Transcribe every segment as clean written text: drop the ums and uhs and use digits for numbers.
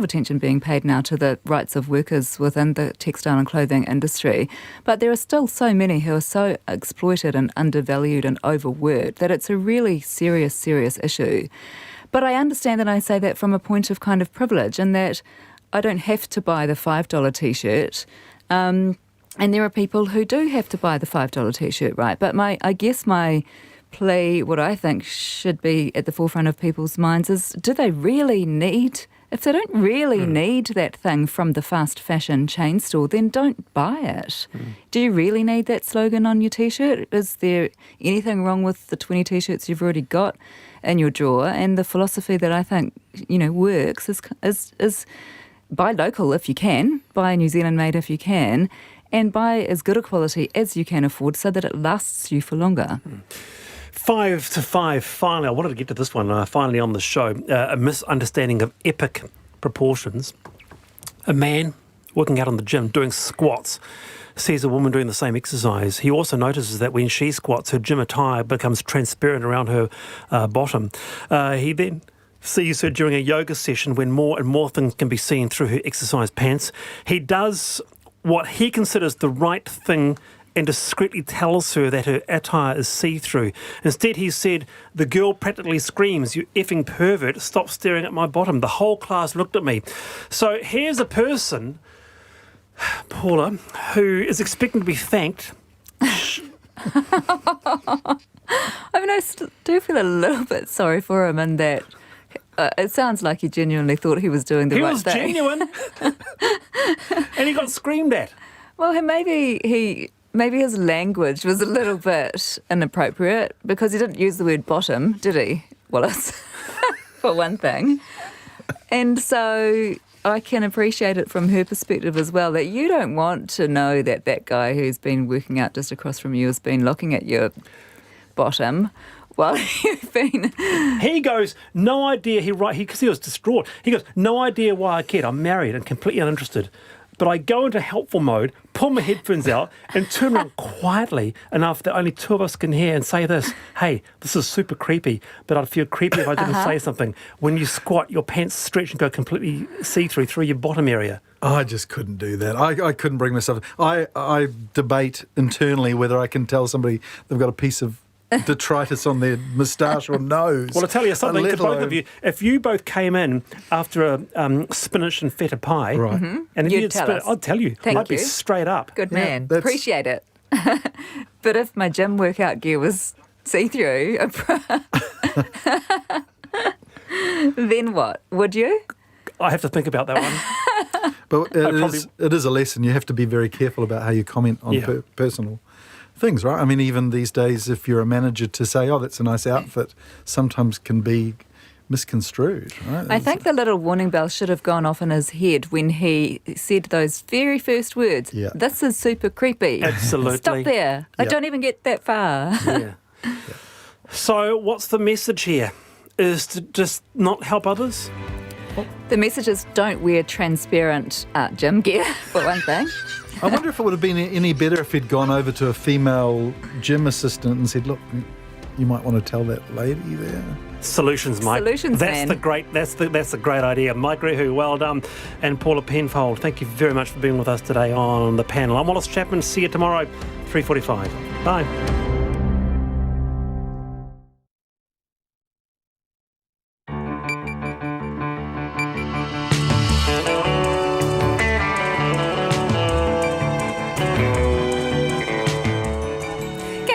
of attention being paid now to the rights of workers within the textile and clothing industry, but there are still so many who are so exploited and undervalued and overworked that it's a really serious issue. But I understand that I say that from a point of kind of privilege, and that I don't have to buy the $5 T-shirt, and there are people who do have to buy the $5 T-shirt, right? But I guess my plea, what I think should be at the forefront of people's minds is, do they really need, if they don't really need that thing from the fast fashion chain store, then don't buy it. Do you really need that slogan on your T-shirt? Is there anything wrong with the 20 T-shirts you've already got in your drawer? And the philosophy that I think, works is buy local if you can, buy New Zealand made if you can, and buy as good a quality as you can afford so that it lasts you for longer. 5 to 5, finally, I wanted to get to this one, finally on the show, a misunderstanding of epic proportions. A man working out in the gym doing squats sees a woman doing the same exercise. He also notices that when she squats, her gym attire becomes transparent around her bottom. He then sees her during a yoga session when more and more things can be seen through her exercise pants. He does what he considers the right thing and discreetly tells her that her attire is see-through. Instead, he said, "The girl practically screams, 'You effing pervert, stop staring at my bottom.' The whole class looked at me." So here's a person, Paula, who is expecting to be thanked. I mean, I do feel a little bit sorry for him in that it sounds like he genuinely thought he was doing the right thing. He was genuine. And he got screamed at. Well, maybe his language was a little bit inappropriate because he didn't use the word bottom, did he, Wallace? For one thing. And so I can appreciate it from her perspective as well, that you don't want to know that that guy who's been working out just across from you has been looking at your bottom while you've been... He goes, no idea, because he was distraught. He goes, no idea why I cared. I'm married and completely uninterested. But I go into helpful mode, pull my headphones out and turn around quietly enough that only two of us can hear and say this: "Hey, this is super creepy, but I'd feel creepy if I didn't say something. When you squat, your pants stretch and go completely see-through through your bottom area." I just couldn't do that. I couldn't bring myself... I debate internally whether I can tell somebody they've got a piece of detritus on their moustache or nose. Well, I'll tell you something to both of you. If you both came in after a spinach and feta pie, right, and You'd tell us. I'd tell you. Thank I'd be you. straight up. Good man. that's- Appreciate it. But if my gym workout gear was see-through, then what? Would you? I have to think about that one. But it is a lesson. You have to be very careful about how you comment on personal things, right? I mean, even these days, if you're a manager, to say, "Oh, that's a nice outfit," sometimes can be misconstrued, right? I think the little warning bell should have gone off in his head when he said those very first words. Yeah. This is super creepy. Absolutely. Stop there. I Yeah. don't even get that far. Yeah. So what's the message here? Is to just not help others? The message is don't wear transparent gym gear, for one thing. I wonder if it would have been any better if he'd gone over to a female gym assistant and said, "Look, you might want to tell that lady there." Solutions, Mike. Solutions, that's man. That's the great idea. Mike Rehu, well done, and Paula Penfold, thank you very much for being with us today on the panel. I'm Wallace Chapman. See you tomorrow, 3:45. Bye.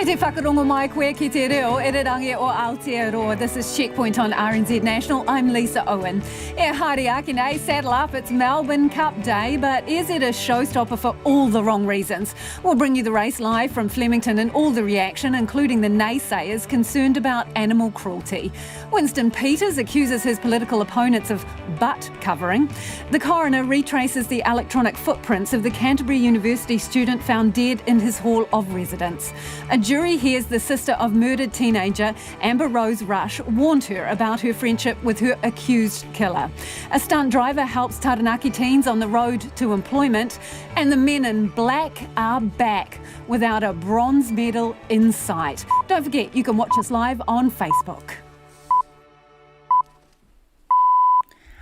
Te whakarongo mai koe ki te reo, Irirangi o Aotearoa. This is Checkpoint on RNZ National. I'm Lisa Owen. E haere ake nei, saddle up, it's Melbourne Cup Day, but is it a showstopper for all the wrong reasons? We'll bring you the race live from Flemington and all the reaction, including the naysayers concerned about animal cruelty. Winston Peters accuses his political opponents of butt covering. The coroner retraces the electronic footprints of the Canterbury University student found dead in his hall of residence. A jury hears the sister of murdered teenager Amber Rose Rush warned her about her friendship with her accused killer. A stunt driver helps Taranaki teens on the road to employment, and the men in black are back without a bronze medal in sight. Don't forget, you can watch us live on Facebook.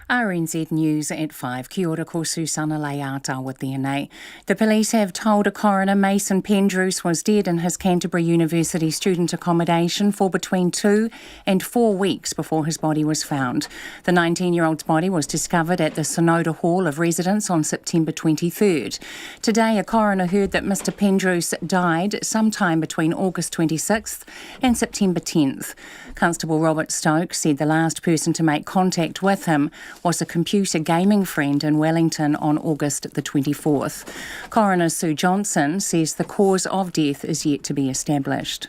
RNZ News at 5. Kia ora, ko Susana Leata with DNA. The police have told a coroner Mason Peters was dead in his Canterbury University student accommodation for between 2 and 4 weeks before his body was found. The 19-year-old's body was discovered at the Sonoda Hall of Residence on September 23rd. Today, a coroner heard that Mr Peters died sometime between August 26th and September 10th. Constable Robert Stokes said the last person to make contact with him was a computer gaming friend in Wellington on August the 24th. Coroner Sue Johnson says the cause of death is yet to be established.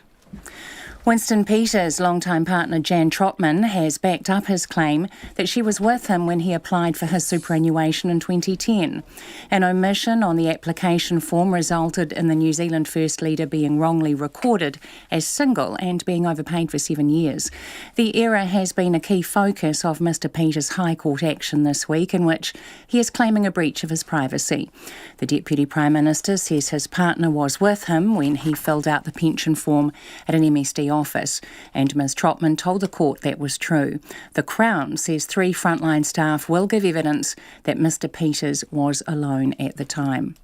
Winston Peters' longtime partner Jan Trotman has backed up his claim that she was with him when he applied for his superannuation in 2010. An omission on the application form resulted in the New Zealand First Leader being wrongly recorded as single and being overpaid for 7 years. The error has been a key focus of Mr Peters' High Court action this week, in which he is claiming a breach of his privacy. The Deputy Prime Minister says his partner was with him when he filled out the pension form at an MSD office, and Ms Trotman told the court that was true. The Crown says 3 frontline staff will give evidence that Mr Peters was alone at the time.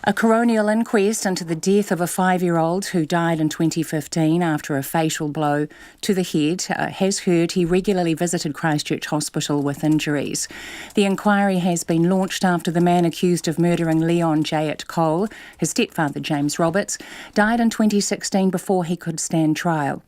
A coronial inquest into the death of a 5-year-old who died in 2015 after a fatal blow to the head has heard he regularly visited Christchurch Hospital with injuries. The inquiry has been launched after the man accused of murdering Leon Jayat Cole, his stepfather James Roberts, died in 2016 before he could stand trial.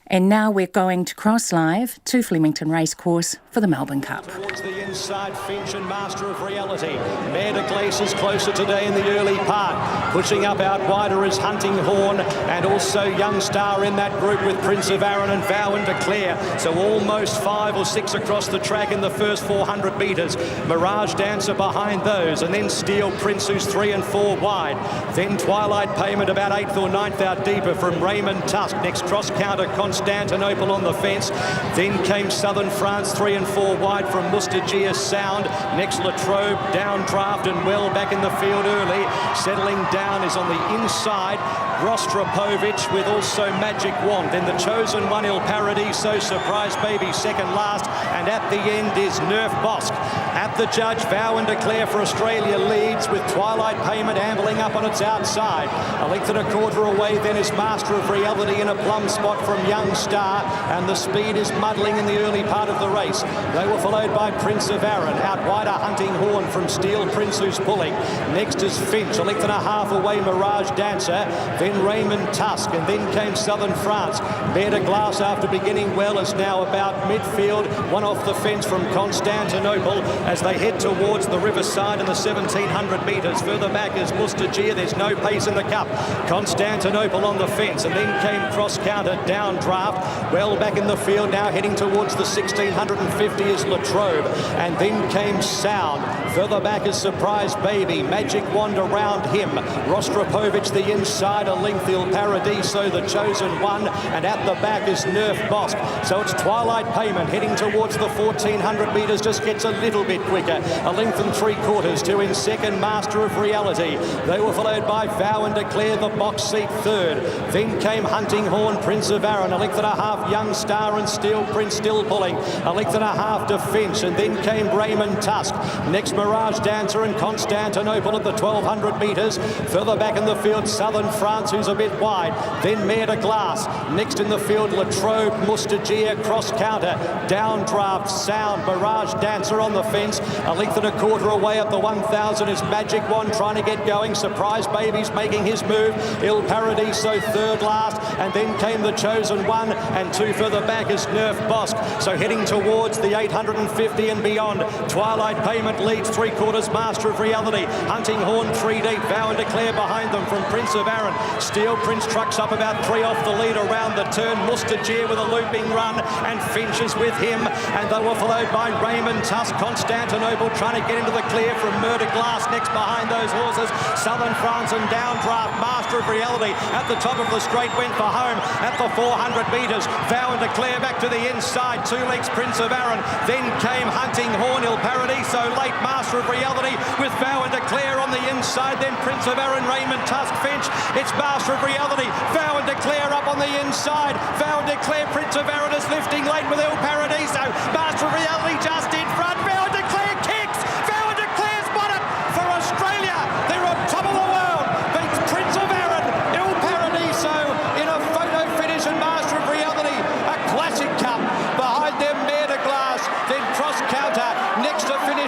And now we're going to cross live to Flemington Racecourse for the Melbourne Cup. Towards the inside, Finch and Master of Reality. Mare de Glace is closer today in the early part. Pushing up out wider is Hunting Horn, and also Young Star in that group with Prince of Arran and Vow and Declare. So almost 5 or 6 across the track in the first 400 metres. Mirage Dancer behind those, and then Steel Prince, who's 3 and 4 wide. Then Twilight Payment about 8th or 9th out deeper from Raymond Tusk. Next cross counter Constantinople on the fence. Then came Southern France 3 and 4 wide from Mustagia Sound. Next Latrobe, downdraft and well back in the field early. Settling down is on the inside Rostropovich with also Magic Wand. Then the chosen one Il Paradiso, Surprise Baby second last, and at the end is Nerf Bosk. At the judge, Vow and Declare for Australia leads with Twilight Payment ambling up on its outside. A length and a quarter away then is Master of Reality in a plum spot from Young Star, and the speed is muddling in the early part of the race. They were followed by Prince of Arran, out wider Hunting Horn from Steel Prince, who's pulling. Next is Finch, a length and a half away Mirage Dancer, then Raymond Tusk, and then came Southern France. Mare de Glace, after beginning well, is now about midfield, one off the fence from Constantinople as they head towards the riverside in the 1700 metres. Further back is Mustagia. There's no pace in the cup. Constantinople on the fence, and then came cross counter downdraft. Well back in the field now, heading towards the 1650 is Latrobe, and then came Sound. Further back is Surprise Baby. Magic Wand around him. Rostropovich the inside, a length Il Paradiso the chosen one, and at the back is Nerf Bosk. So it's Twilight Payment heading towards the 1400 metres, just gets a little bit quicker. A length and 3/4 to in second, Master of Reality. They were followed by Vow and Declare, the box seat third. Then came Hunting Horn, Prince of Arran, a length and a half Young Star, and Steel Prince still pulling. A length and a half to Finch, and then came Raymond Tusk. Next Mirage Dancer and Constantinople at the 1200 metres. Further back in the field, Southern France, who's a bit wide. Then Mare de Glace. Next in the field, Latrobe, Mustagia, cross counter, downdraft, Sound, Mirage Dancer on the fence. A length and a quarter away at the 1000 is Magic Wand trying to get going. Surprise Baby's making his move. Il Paradiso third last, and then came the chosen one, and 2 further back is Nerf Bosk. So heading towards the 850 and beyond. Twilight Payment leads 3/4, Master of Reality. Hunting Horn 3 deep, Vow and Declare behind them from Prince of Arran. Steel Prince trucks up about 3 off the lead around the turn. Mustagia with a looping run, and Finch is with him, and they were followed by Raymond Tusk. Constantinople trying to get into the clear from Mare de Glace. Next behind those horses, Southern France and downdraft, Master of Reality at the top of the straight went for home at the 400 metres. Vow and Declare back to the inside, 2 lengths Prince of Arran. Then came Hunting Horn, Il Paradiso late, Master of Reality with Vow and Declare on the inside. Then Prince of Arran, Raymond Tusk, Finch. It's Master of Reality, Vow and Declare up on the inside. Vow and Declare, Prince of Arran is lifting late with Il Paradiso. Master of Reality just in front.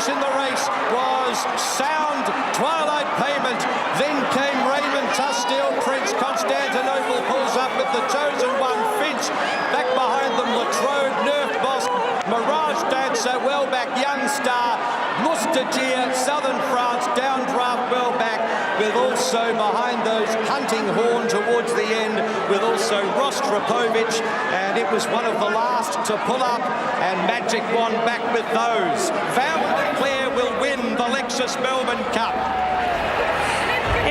Always in the race was Sound, Twilight Payment. Then came Raymond Tusteel, Prince Constantinople pulls up with the chosen one, Finch. Back behind them, Latrobe, Nerf Boss, Mirage Dancer, well back, Young Star, Moustachier, Southern France, Downdraft, well back, with also behind those Hunting Horn towards the end, with also Rostropovich, and it was one of the last to pull up, and Magic Wand back with those. Vow and Declare will win the Lexus Melbourne Cup.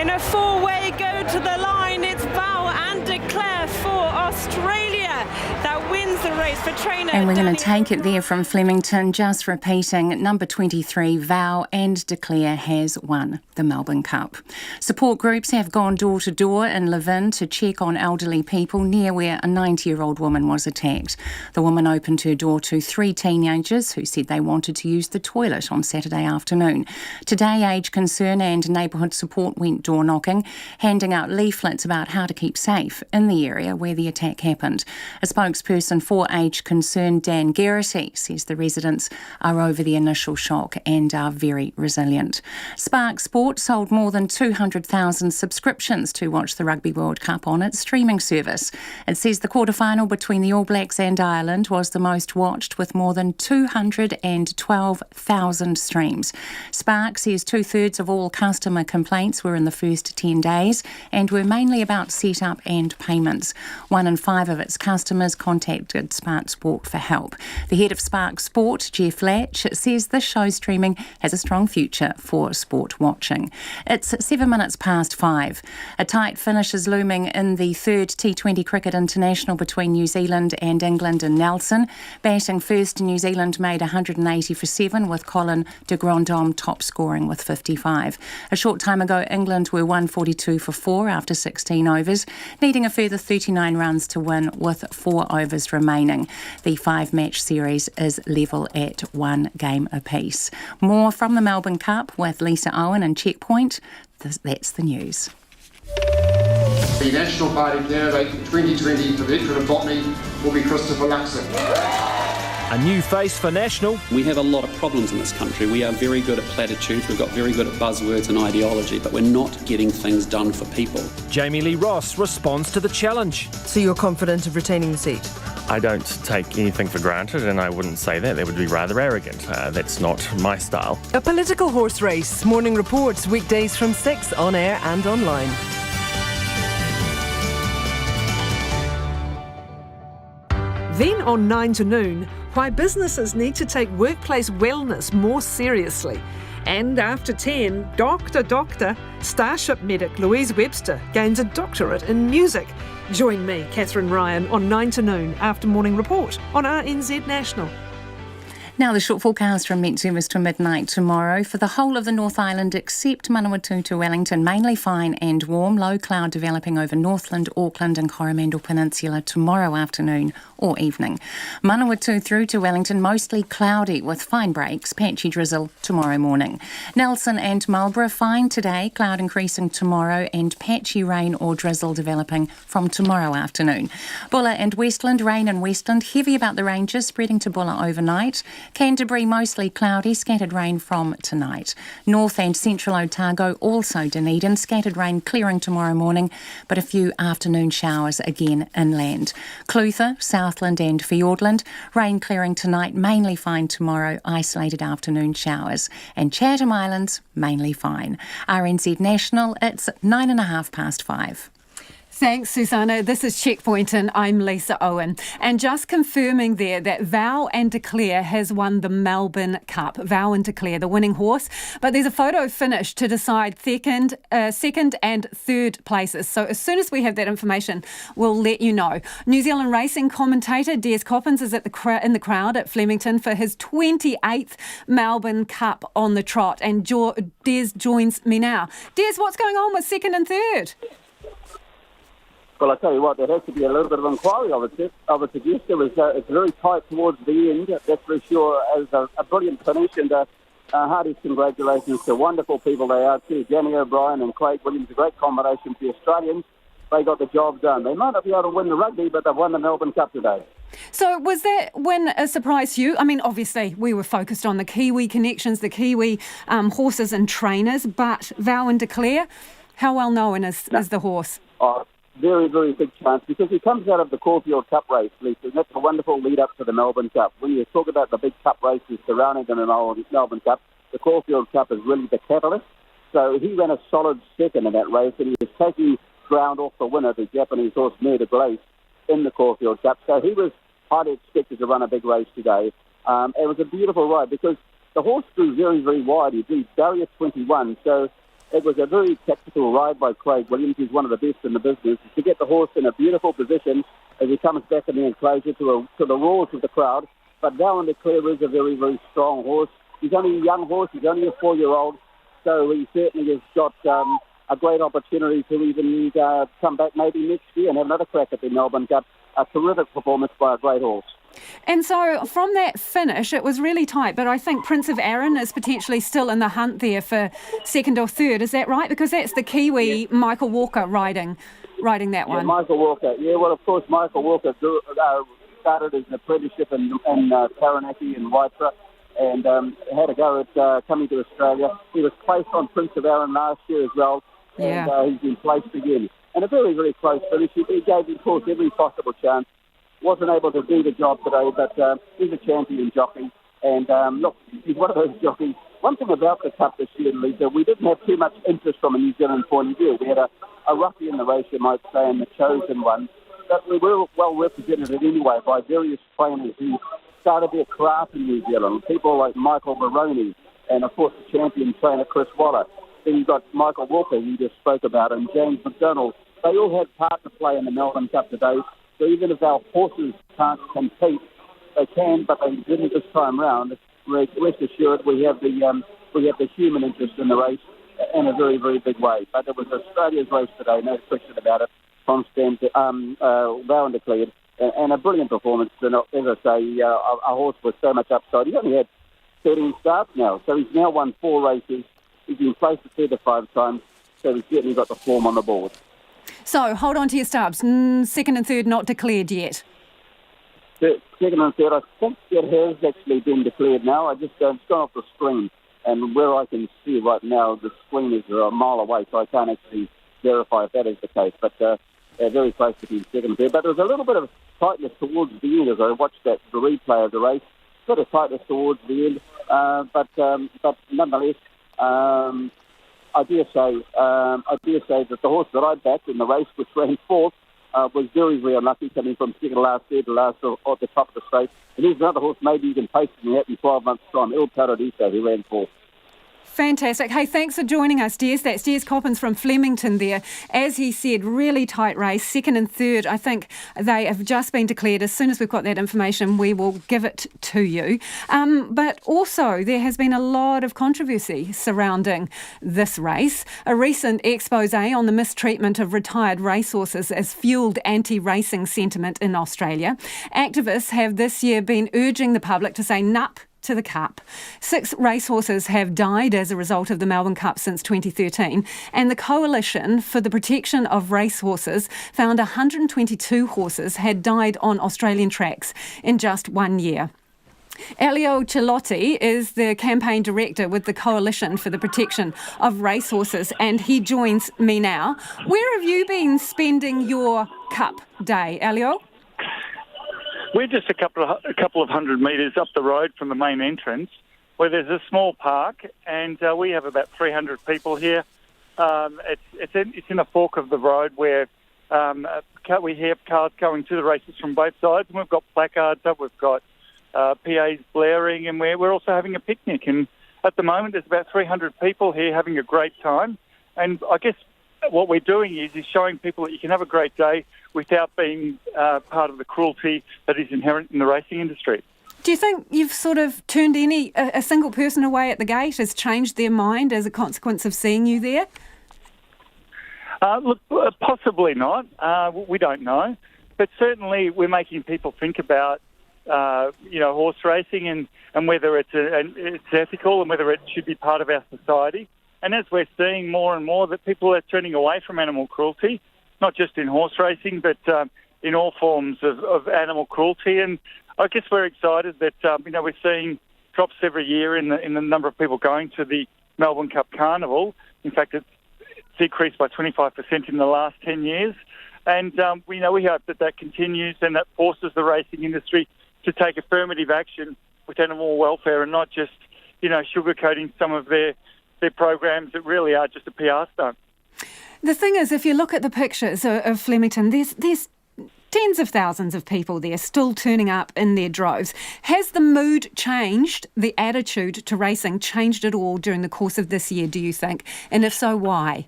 In a four-way go to the line, it's Vow and Declare for Australia that wins the race for trainer. And we're going to take it there from Flemington, just repeating, number 23, Vow and Declare has won the Melbourne Cup. Support groups have gone door to door in Levin to check on elderly people near where a 90-year-old woman was attacked. The woman opened her door to 3 teenagers who said they wanted to use the toilet on Saturday afternoon. Today, Age Concern and Neighbourhood Support went door knocking, handing out leaflets about how to keep safe in the area where the attack happened. A spokesperson for Age Concern, Dan Garrity, says the residents are over the initial shock and are very resilient. Spark Sport sold more than 200,000 subscriptions to watch the Rugby World Cup on its streaming service. It says the quarter-final between the All Blacks and Ireland was the most watched, with more than 212,000 streams. Spark says 2/3 of all customer complaints were in the first 10 days and were mainly about setup and payments. 1 in 5 of its customers contacted Spark Sport for help. The head of Spark Sport, Jeff Latch, says this show streaming has a strong future for sport watching. It's 7 minutes past 5. A tight finish is looming in the third T20 Cricket International between New Zealand and England in Nelson. Batting first, New Zealand made 180 for 7, with Colin de Grandhomme top scoring with 55. A short time ago, England were 142 for 4 after 16 overs, needing a further 39 runs to win with 4 overs remaining. The 5-match series is level at 1 game apiece. More from the Melbourne Cup with Lisa Owen and Checkpoint. That's the news. The National Party candidate for 2020 for the electorate of Botany will be Christopher Luxon. A new face for National. We have a lot of problems in this country. We are very good at platitudes, we've got very good at buzzwords and ideology, but we're not getting things done for people. Jamie Lee Ross responds to the challenge. So you're confident of retaining the seat? I don't take anything for granted, and I wouldn't say that. That would be rather arrogant. That's not my style. A political horse race. Morning reports, weekdays from 6 on air and online. Then on 9 to noon, why businesses need to take workplace wellness more seriously. And after 10, Doctor, Starship medic Louise Webster gains a doctorate in music. Join me, Catherine Ryan, on 9 to noon after Morning Report on RNZ National. Now the short forecast from Met Service to midnight tomorrow for the whole of the North Island except Manawatu to Wellington, mainly fine and warm. Low cloud developing over Northland, Auckland and Coromandel Peninsula tomorrow afternoon or evening. Manawatu through to Wellington, mostly cloudy with fine breaks, patchy drizzle tomorrow morning. Nelson and Marlborough fine today, cloud increasing tomorrow and patchy rain or drizzle developing from tomorrow afternoon. Bulla and Westland, rain in Westland, heavy about the ranges, spreading to Bulla overnight. Canterbury mostly cloudy, scattered rain from tonight. North and central Otago also Dunedin, scattered rain clearing tomorrow morning, but a few afternoon showers again inland. Clutha, Southland and Fiordland, rain clearing tonight, mainly fine tomorrow, isolated afternoon showers. And Chatham Islands, mainly fine. RNZ National, it's 5:09. Thanks, Susanna. This is Checkpoint and I'm Lisa Owen. And just confirming there that Vow and Declare has won the Melbourne Cup. Vow and Declare, the winning horse. But there's a photo finish to decide second and third places. So as soon as we have that information, we'll let you know. New Zealand racing commentator Des Coppins is in the crowd at Flemington for his 28th Melbourne Cup on the trot. And Des joins me now. Des, what's going on with second and third? Well, I tell you what, there has to be a little bit of inquiry, I would suggest. It's very tight towards the end, that's for sure. As a brilliant finish, and hearty congratulations to wonderful people they are too. Danny O'Brien and Craig Williams, a great combination for the Australians. They got the job done. They might not be able to win the rugby, but they've won the Melbourne Cup today. So was that win a surprise to you? I mean, obviously, we were focused on the Kiwi connections, the Kiwi horses and trainers, but Vow and Declare, how well known is the horse? Oh, very, very big chance, because he comes out of the Caulfield Cup race, Lisa, and that's a wonderful lead-up to the Melbourne Cup. When you talk about the big cup races surrounding the Melbourne Cup, the Caulfield Cup is really the catalyst. So he ran a solid second in that race, and he was taking ground off the winner, the Japanese horse Murder Glace, in the Caulfield Cup. So he was highly expected to run a big race today. It was a beautiful ride because the horse drew very, very wide. He drew barrier 21, so it was a very tactical ride by Craig Williams, who's one of the best in the business, to get the horse in a beautiful position as he comes back in the enclosure to the roars of the crowd. But Vow and Declare is a very, very strong horse. He's only a young horse. He's only a 4-year-old. So he certainly has got a great opportunity to even come back maybe next year and have another crack at the Melbourne Cup. A terrific performance by a great horse. And so from that finish, it was really tight, but I think Prince of Arran is potentially still in the hunt there for second or third. Is that right? Because that's the Kiwi Michael Walker riding that one. Yeah, Michael Walker. Yeah, well, of course, Michael Walker started as an apprenticeship in Taranaki and Waipara, and had a go at coming to Australia. He was placed on Prince of Arran last year as well, and he's been placed again. And a very, very close finish. He gave his horse every possible chance. Wasn't able to do the job today, but he's a champion jockey. And look, he's one of those jockeys. One thing about the Cup this year, Lisa, we didn't have too much interest from a New Zealand point of view. We had a roughie in the race, you might say, and the chosen one. But we were well represented anyway by various trainers who started their craft in New Zealand. People like Michael Maroney and, of course, the champion trainer Chris Waller. Then you've got Michael Walker, you just spoke about, and James McDonald. They all had part to play in the Melbourne Cup today. So even if our horses can't compete, they can, but they didn't this time round. Rest assured, we have the human interest in the race in a very, very big way. But it was Australia's race today, no question about it. Vow and Declare, and a brilliant performance. And as I say, a horse with so much upside. He's only had 13 starts now, so he's now won 4 races. He's been placed a third of 5 times, so he's certainly got the form on the board. So hold on to your stubs. Second and third not declared yet. Second and third, I think it has actually been declared now. It's gone off the screen, and where I can see right now, the screen is a mile away, so I can't actually verify if that is the case. But they're very close to being second and third. But there was a little bit of tightness towards the end as I watched the replay of the race. A bit of tightness towards the end, but nonetheless. I dare say that the horse that I backed in the race, which ran fourth, was very, very unlucky, coming from second last, third to last at the top of the straight. And here's another horse maybe you can pace me at in 12 months' time, Il Paradiso, who ran fourth. Fantastic. Hey, thanks for joining us, Des. That's Des Coppins from Flemington there. As he said, really tight race. Second and third, I think they have just been declared. As soon as we've got that information, we will give it to you. But also, there has been a lot of controversy surrounding this race. A recent expose on the mistreatment of retired racehorses has fuelled anti-racing sentiment in Australia. Activists have this year been urging the public to say nup to the Cup. 6 racehorses have died as a result of the Melbourne Cup since 2013, and the Coalition for the Protection of Racehorses found 122 horses had died on Australian tracks in just 1 year. Elio Cilotti is the campaign director with the Coalition for the Protection of Racehorses, and he joins me now. Where have you been spending your Cup day, Elio? We're just a couple of 100 metres up the road from the main entrance, where there's a small park, and we have about 300 people here. It's in a fork of the road where we have cars going to the races from both sides, and we've got placards up, we've got PAs blaring, and we're also having a picnic. And at the moment, there's about 300 people here having a great time. And I guess what we're doing is showing people that you can have a great day without being part of the cruelty that is inherent in the racing industry. Do you think you've sort of turned a single person away at the gate, has changed their mind as a consequence of seeing you there? Look, possibly not. We don't know. But certainly we're making people think about, horse racing and whether it's ethical and whether it should be part of our society. And as we're seeing more and more that people are turning away from animal cruelty, not just in horse racing, but in all forms of animal cruelty. And I guess we're excited that, we're seeing drops every year in the number of people going to the Melbourne Cup Carnival. In fact, it's decreased by 25% in the last 10 years. And, we hope that continues and that forces the racing industry to take affirmative action with animal welfare and not just, sugarcoating some of their programs that really are just a PR stunt. The thing is, if you look at the pictures of Flemington, there's tens of thousands of people there still turning up in their droves. Has the mood changed, the attitude to racing changed at all during the course of this year, do you think? And if so, why?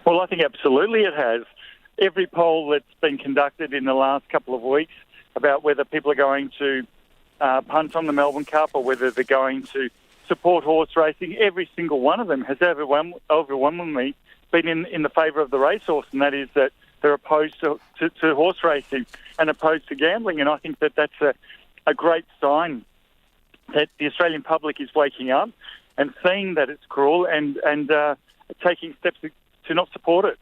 Well, I think absolutely it has. Every poll that's been conducted in the last couple of weeks about whether people are going to punt on the Melbourne Cup or whether they're going to support horse racing, every single one of them has overwhelmingly been in the favour of the racehorse, and that is that they're opposed to horse racing and opposed to gambling. And I think that's a great sign that the Australian public is waking up and seeing that it's cruel and taking steps to not support it.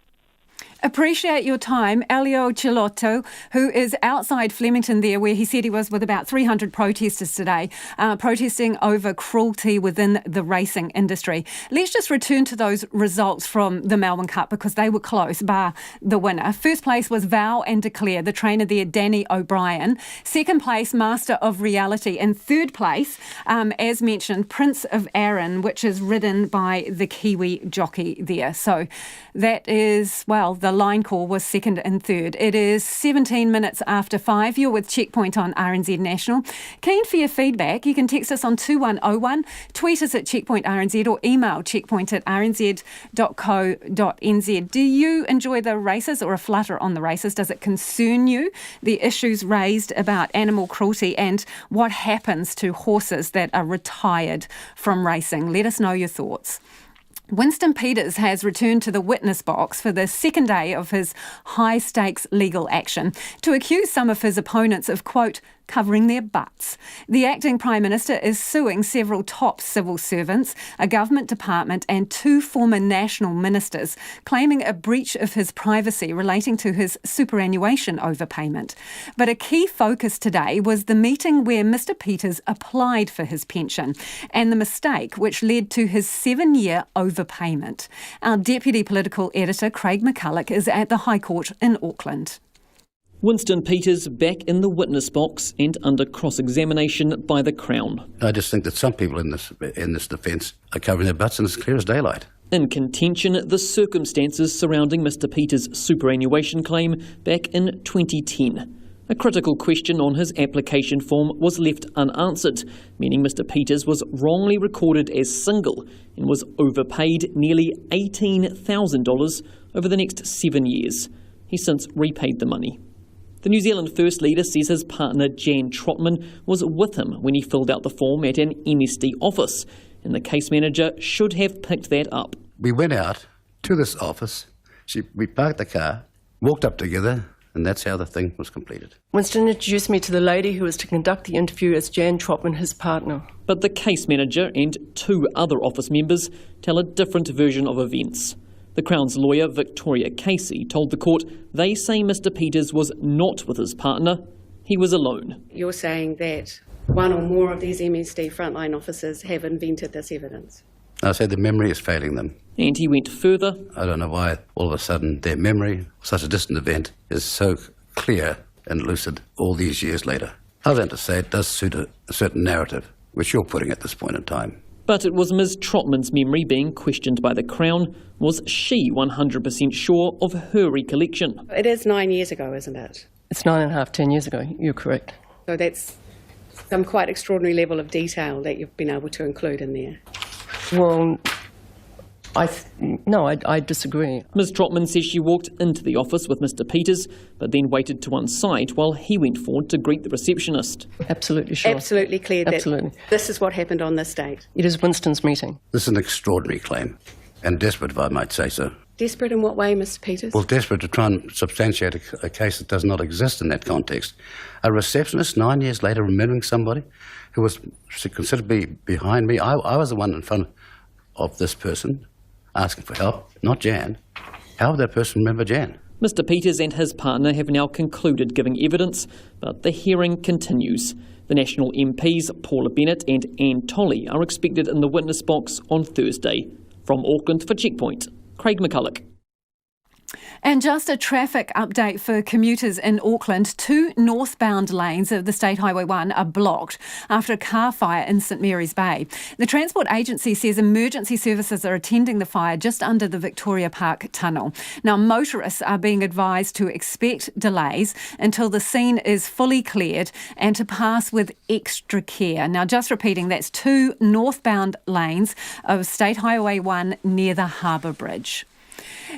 Appreciate your time. Elio Chilotto, who is outside Flemington there, where he said he was with about 300 protesters today, protesting over cruelty within the racing industry. Let's just return to those results from the Melbourne Cup because they were close, bar the winner. First place was Vow and Declare, the trainer there, Danny O'Brien. Second place, Master of Reality. And third place, as mentioned, Prince of Arran, which is ridden by the Kiwi jockey there. So that is, the line call was second and third. It is 17 minutes after 5. You're with Checkpoint on RNZ National. Keen for your feedback. You can text us on 2101, tweet us at Checkpoint RNZ or email checkpoint@rnz.co.nz. Do you enjoy the races or a flutter on the races? Does it concern you, the issues raised about animal cruelty and what happens to horses that are retired from racing? Let us know your thoughts. Winston Peters has returned to the witness box for the second day of his high-stakes legal action to accuse some of his opponents of, quote, covering their butts. The acting Prime Minister is suing several top civil servants, a government department and 2 former national ministers, claiming a breach of his privacy relating to his superannuation overpayment. But a key focus today was the meeting where Mr Peters applied for his pension and the mistake which led to his 7-year overpayment. Our Deputy Political Editor, Craig McCulloch, is at the High Court in Auckland. Winston Peters back in the witness box and under cross-examination by the Crown. I just think that some people in this defence are covering their butts and it's clear as daylight. In contention, the circumstances surrounding Mr Peters' superannuation claim back in 2010. A critical question on his application form was left unanswered, meaning Mr Peters was wrongly recorded as single and was overpaid nearly $18,000 over the next 7 years. He's since repaid the money. The New Zealand First Leader says his partner Jan Trotman was with him when he filled out the form at an MSD office, and the case manager should have picked that up. We went out to this office, we parked the car, walked up together, and that's how the thing was completed. Winston introduced me to the lady who was to conduct the interview as Jan Trotman, his partner. But the case manager and 2 other office members tell a different version of events. The Crown's lawyer, Victoria Casey, told the court they say Mr Peters was not with his partner, he was alone. You're saying that one or more of these MSD frontline officers have invented this evidence? I say the memory is failing them. And he went further. I don't know why all of a sudden their memory, such a distant event, is so clear and lucid all these years later. I want to say it does suit a certain narrative, which you're putting at this point in time. But it was Ms Trotman's memory being questioned by the Crown. Was she 100% sure of her recollection? It is 9 years ago, isn't it? It's 9.5, 10 years ago. You're correct. So that's some quite extraordinary level of detail that you've been able to include in there. Well, I disagree. Ms Trotman says she walked into the office with Mr Peters, but then waited to one side while he went forward to greet the receptionist. Absolutely sure. Absolutely clear that Absolutely. This is what happened on this date. It is Winston's meeting. This is an extraordinary claim, and desperate, if I might say so. Desperate in what way, Mr Peters? Well, desperate to try and substantiate a case that does not exist in that context. A receptionist 9 years later remembering somebody who was considerably behind me. I was the one in front of this person asking for help, not Jan. How would that person remember Jan? Mr Peters and his partner have now concluded giving evidence, but the hearing continues. The National MPs Paula Bennett and Anne Tolley are expected in the witness box on Thursday. From Auckland for Checkpoint, Craig McCulloch. And just a traffic update for commuters in Auckland. 2 northbound lanes of the State Highway 1 are blocked after a car fire in St Mary's Bay. The Transport Agency says emergency services are attending the fire just under the Victoria Park tunnel. Now, motorists are being advised to expect delays until the scene is fully cleared and to pass with extra care. Now, just repeating, that's 2 northbound lanes of State Highway 1 near the Harbour Bridge.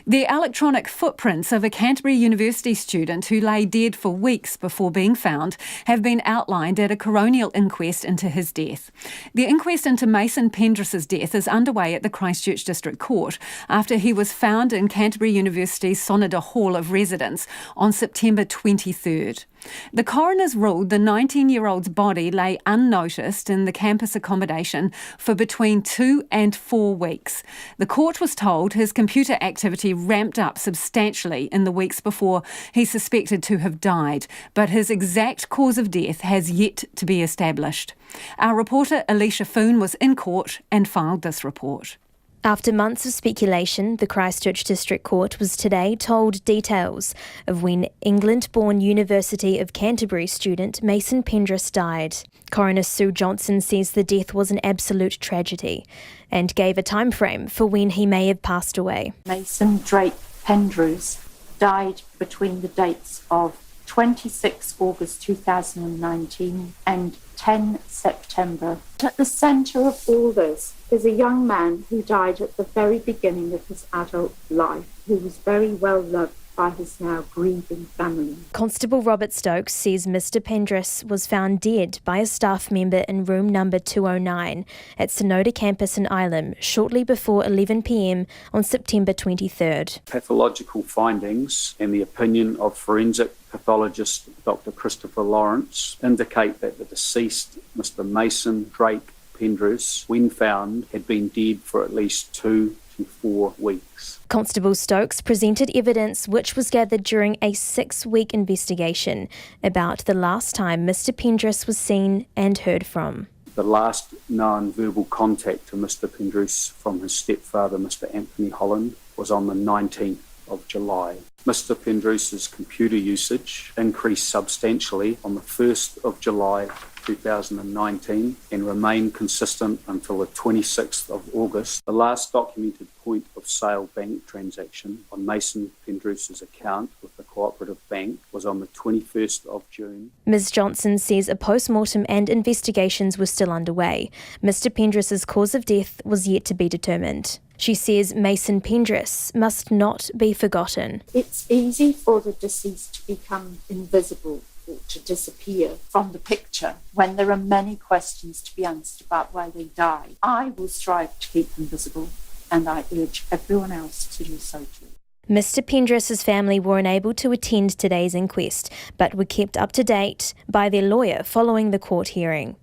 The electronic footprints of a Canterbury University student who lay dead for weeks before being found have been outlined at a coronial inquest into his death. The inquest into Mason Pendrus's death is underway at the Christchurch District Court after he was found in Canterbury University's Sonada Hall of Residence on September 23rd. The coroner's ruled the 19-year-old's body lay unnoticed in the campus accommodation for between 2 and 4 weeks. The court was told his computer activity ramped up substantially in the weeks before he's suspected to have died, but his exact cause of death has yet to be established. Our reporter Alicia Foon was in court and filed this report. After months of speculation, the Christchurch District Court was today told details of when England-born University of Canterbury student Mason Pendrus died. Coroner Sue Johnson says the death was an absolute tragedy and gave a time frame for when he may have passed away. Mason Drake Pendrus died between the dates of 26 August 2019 and 10 September. At the centre of all this is a young man who died at the very beginning of his adult life, who was very well loved by his now grieving family. Constable Robert Stokes says Mr Pendrus was found dead by a staff member in room number 209 at Sonada campus in Ilam shortly before 11 p.m. on September 23rd. Pathological findings and the opinion of forensic pathologist Dr. Christopher Lawrence indicate that the deceased, Mr. Mason Drake Pendrus, when found, had been dead for at least 2 to 4 weeks. Constable Stokes presented evidence which was gathered during a 6-week investigation about the last time Mr Pendrus was seen and heard from. The last known verbal contact to Mr Pendrus from his stepfather, Mr Anthony Holland, was on the 19th of July. Mr Pendrus's computer usage increased substantially on the 1st of July 2019 and remained consistent until the 26th of August. The last documented point of sale bank transaction on Mason Pendrus's account with the Cooperative Bank was on the 21st of June. Ms Johnson says a post-mortem and investigations were still underway. Mr Pendrus's cause of death was yet to be determined. She says Mason Pendrus must not be forgotten. It's easy for the deceased to become invisible or to disappear from the picture when there are many questions to be answered about why they died. I will strive to keep them visible, and I urge everyone else to do so too. Mr Pendrus's family were unable to attend today's inquest, but were kept up to date by their lawyer following the court hearing.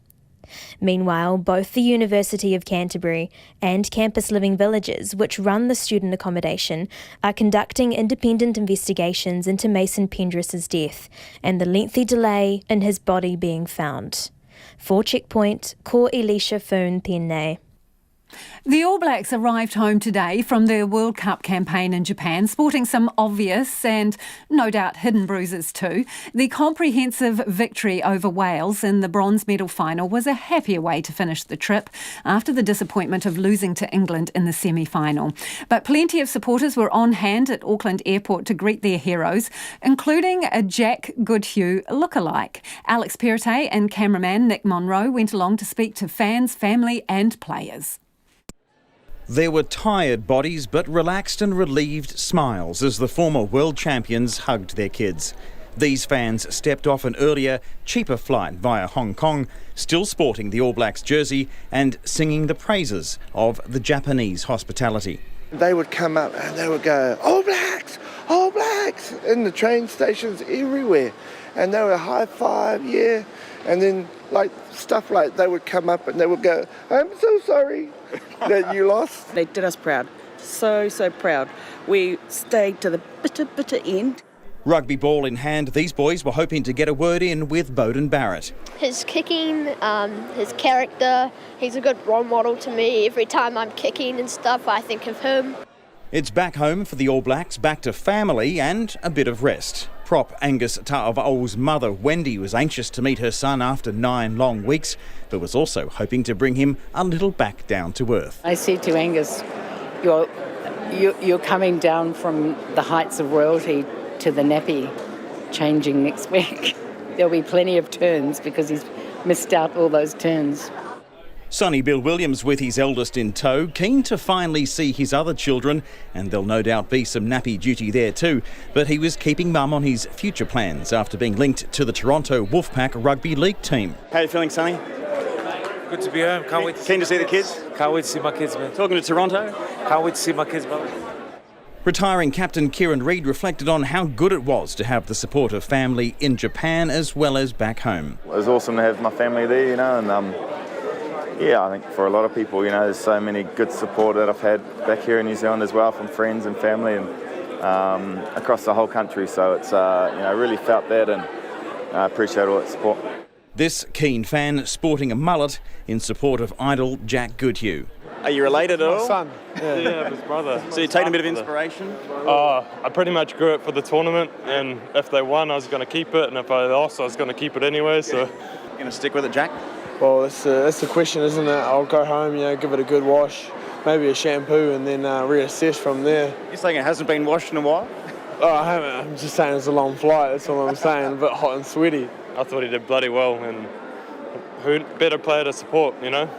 Meanwhile, both the University of Canterbury and Campus Living Villages, which run the student accommodation, are conducting independent investigations into Mason Pendrus's death and the lengthy delay in his body being found. For Checkpoint, ko Elisha Foon tēnei. The All Blacks arrived home today from their World Cup campaign in Japan, sporting some obvious and no doubt hidden bruises too. The comprehensive victory over Wales in the bronze medal final was a happier way to finish the trip after the disappointment of losing to England in the semi-final. But plenty of supporters were on hand at Auckland Airport to greet their heroes, including a Jack Goodhue lookalike. Alex Perrottet and cameraman Nick Monroe went along to speak to fans, family and players. There were tired bodies but relaxed and relieved smiles as the former world champions hugged their kids. These fans stepped off an earlier, cheaper flight via Hong Kong, still sporting the All Blacks jersey and singing the praises of the Japanese hospitality. They would come up and they would go, All Blacks! All Blacks! In the train stations everywhere. And they would high five, yeah. And then stuff like they would come up and they would go, I'm so sorry that you lost. They did us proud. so proud. We stayed to the bitter end. Rugby ball in hand, these boys were hoping to get a word in with Bowden Barrett. His kicking, his character, he's a good role model to me. Every time I'm kicking and stuff, I think of him. It's back home for the All Blacks, back to family and a bit of rest. Prop Angus Ta'avao's mother, Wendy, was anxious to meet her son after 9 long weeks, but was also hoping to bring him a little back down to earth. I said to Angus, you're coming down from the heights of royalty to the nappy changing next week. There'll be plenty of turns because he's missed out all those turns. Sonny Bill Williams with his eldest in tow, keen to finally see his other children, and there'll no doubt be some nappy duty there too. But he was keeping mum on his future plans after being linked to the Toronto Wolfpack Rugby League team. How are you feeling, Sonny? Good to be home. Can't wait. Keen to see the kids? Can't wait to see my kids, man. Talking to Toronto? Can't wait to see my kids, brother. Retiring captain Kieran Reid reflected on how good it was to have the support of family in Japan as well as back home. It was awesome to have my family there, you know, and yeah, I think for a lot of people, you know, there's so many good support that I've had back here in New Zealand as well from friends and family and across the whole country. So it's, you know, really felt that and I appreciate all that support. This keen fan sporting a mullet in support of idol Jack Goodhue. Are you related at all? My son. Yeah, his brother. So you're taking a bit of inspiration? I pretty much grew it for the tournament, and if they won, I was going to keep it, and if I lost, I was going to keep it anyway. So, you going to stick with it, Jack? Well, that's the question, isn't it? I'll go home, you know, give it a good wash, maybe a shampoo, and then reassess from there. You're saying it hasn't been washed in a while? Oh, I haven't. I'm just saying it's a long flight. That's all I'm saying. A bit hot and sweaty. I thought he did bloody well, and who better player to support, you know?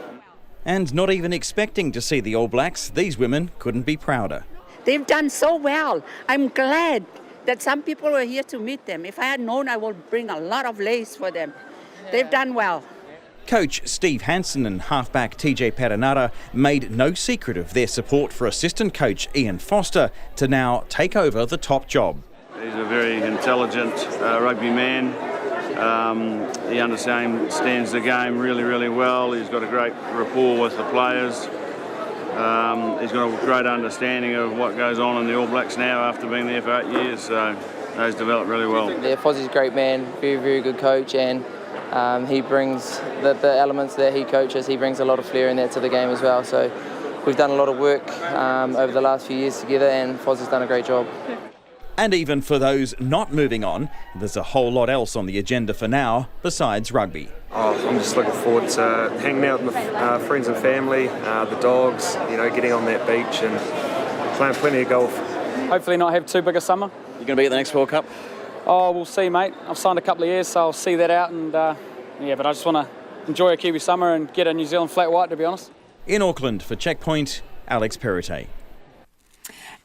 And not even expecting to see the All Blacks, these women couldn't be prouder. They've done so well. I'm glad that some people were here to meet them. If I had known, I would bring a lot of lace for them. They've done well. Coach Steve Hansen and halfback TJ Perenara made no secret of their support for assistant coach Ian Foster to now take over the top job. He's a very intelligent rugby man. He understands the game really well. He's got a great rapport with the players. He's got a great understanding of what goes on in the All Blacks now after being there for 8 years, so he's developed really well. Yeah, Fozzie's a great man, very good coach, and he brings the elements that he coaches, he brings a lot of flair in that to the game as well. So we've done a lot of work over the last few years together, and Fozzie's done a great job. And even for those not moving on, there's a whole lot else on the agenda for now besides rugby. I'm just looking forward to hanging out with my friends and family, the dogs, you know, getting on that beach and playing plenty of golf. Hopefully not have too big a summer. You're going to be at the next World Cup? Oh, we'll see, mate. I've signed a couple of years, so I'll see that out. And yeah, but I just want to enjoy a Kiwi summer and get a New Zealand flat white, to be honest. In Auckland for Checkpoint, Alex Perrottet.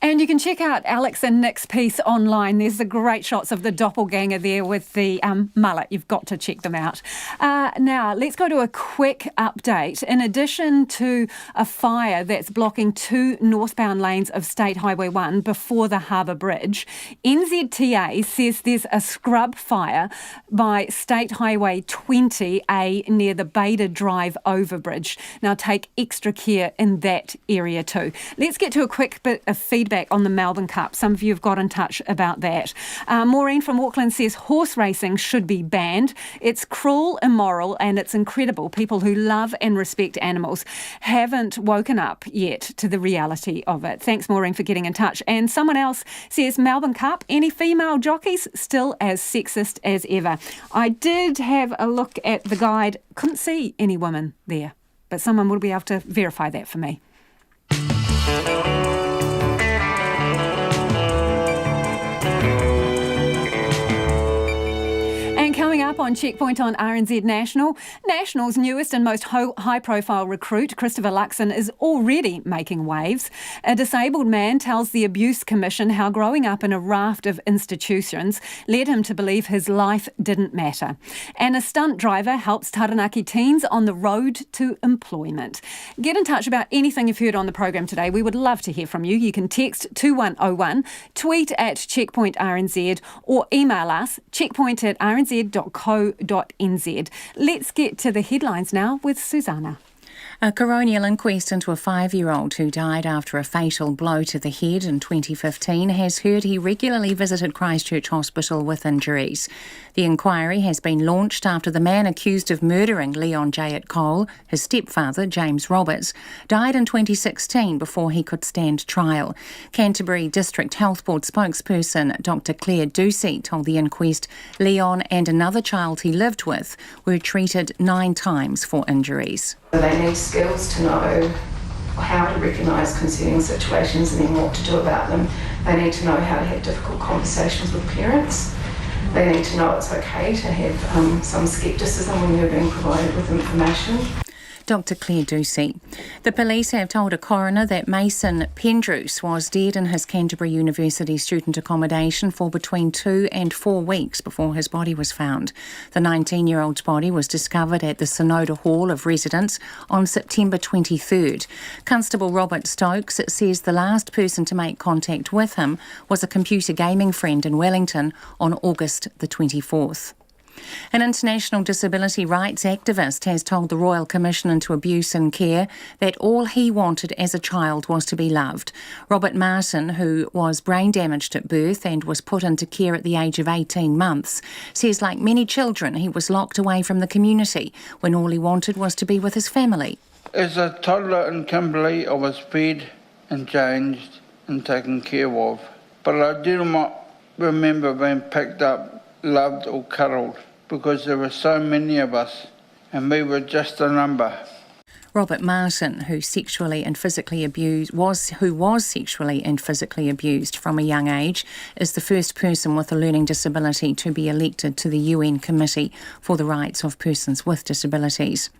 And you can check out Alex and Nick's piece online. There's the great shots of the doppelganger there with the mullet. You've got to check them out. Now, let's go to a quick update. In addition to a fire that's blocking 2 northbound lanes of State Highway 1 before the Harbour Bridge, NZTA says there's a scrub fire by State Highway 20A near the Bader Drive overbridge. Now, take extra care in that area too. Let's get to a quick bit of feedback on the Melbourne Cup. Some of you have got in touch about that. Maureen from Auckland says horse racing should be banned. It's cruel, immoral, and it's incredible. People who love and respect animals haven't woken up yet to the reality of it. Thanks, Maureen, for getting in touch. And someone else says Melbourne Cup, any female jockeys still as sexist as ever. I did have a look at the guide. Couldn't see any women there, but someone will be able to verify that for me. Coming up on Checkpoint on RNZ National, National's newest and most high-profile recruit, Christopher Luxon, is already making waves. A disabled man tells the Abuse Commission how growing up in a raft of institutions led him to believe his life didn't matter. And a stunt driver helps Taranaki teens on the road to employment. Get in touch about anything you've heard on the program today. We would love to hear from you. You can text 2101, tweet at Checkpoint RNZ, or email us checkpoint@rnz.co.nz. Let's get to the headlines now with Susanna. A coronial inquest into a 5-year-old who died after a fatal blow to the head in 2015 has heard he regularly visited Christchurch Hospital with injuries. The inquiry has been launched after the man accused of murdering Leon J. at Cole, his stepfather, James Roberts, died in 2016 before he could stand trial. Canterbury District Health Board spokesperson Dr. Claire Ducey told the inquest Leon and another child he lived with were treated 9 times for injuries. They need skills to know how to recognise concerning situations and then what to do about them. They need to know how to have difficult conversations with parents. They need to know it's okay to have some scepticism when they're being provided with information. Dr. Claire Ducey. The police have told a coroner that Mason Peters was dead in his Canterbury University student accommodation for between 2 and 4 weeks before his body was found. The 19-year-old's body was discovered at the Sonoda Hall of Residence on September 23rd. Constable Robert Stokes says the last person to make contact with him was a computer gaming friend in Wellington on August the 24th. An international disability rights activist has told the Royal Commission into Abuse and Care that all he wanted as a child was to be loved. Robert Martin, who was brain damaged at birth and was put into care at the age of 18 months, says like many children he was locked away from the community when all he wanted was to be with his family. As a toddler in Kimberley, I was fed and changed and taken care of, but I do not remember being picked up, loved or cuddled, because there were so many of us and we were just a number. Robert Martin, who was sexually and physically abused from a young age, is the first person with a learning disability to be elected to the UN Committee for the Rights of Persons with Disabilities.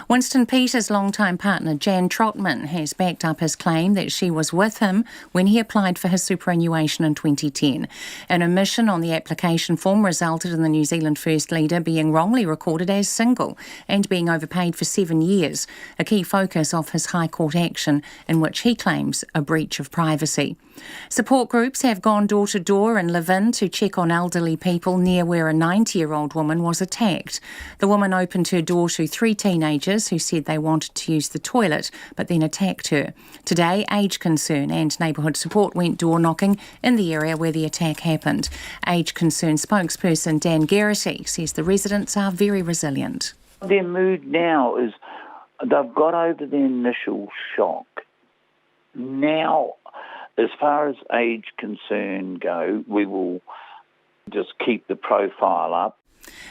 Winston Peters' longtime partner Jan Trotman has backed up his claim that she was with him when he applied for his superannuation in 2010. An omission on the application form resulted in the New Zealand First Leader being wrongly recorded as single and being overpaid for 7 years, a key focus of his High Court action in which he claims a breach of privacy. Support groups have gone door to door in Levin to check on elderly people near where a 90-year-old woman was attacked. The woman opened her door to 3 teenagers who said they wanted to use the toilet but then attacked her. Today, Age Concern and Neighbourhood Support went door knocking in the area where the attack happened. Age Concern spokesperson Dan Garrity says the residents are very resilient. Their mood now is they've got over the initial shock. Now, as far as age concern go, we will just keep the profile up.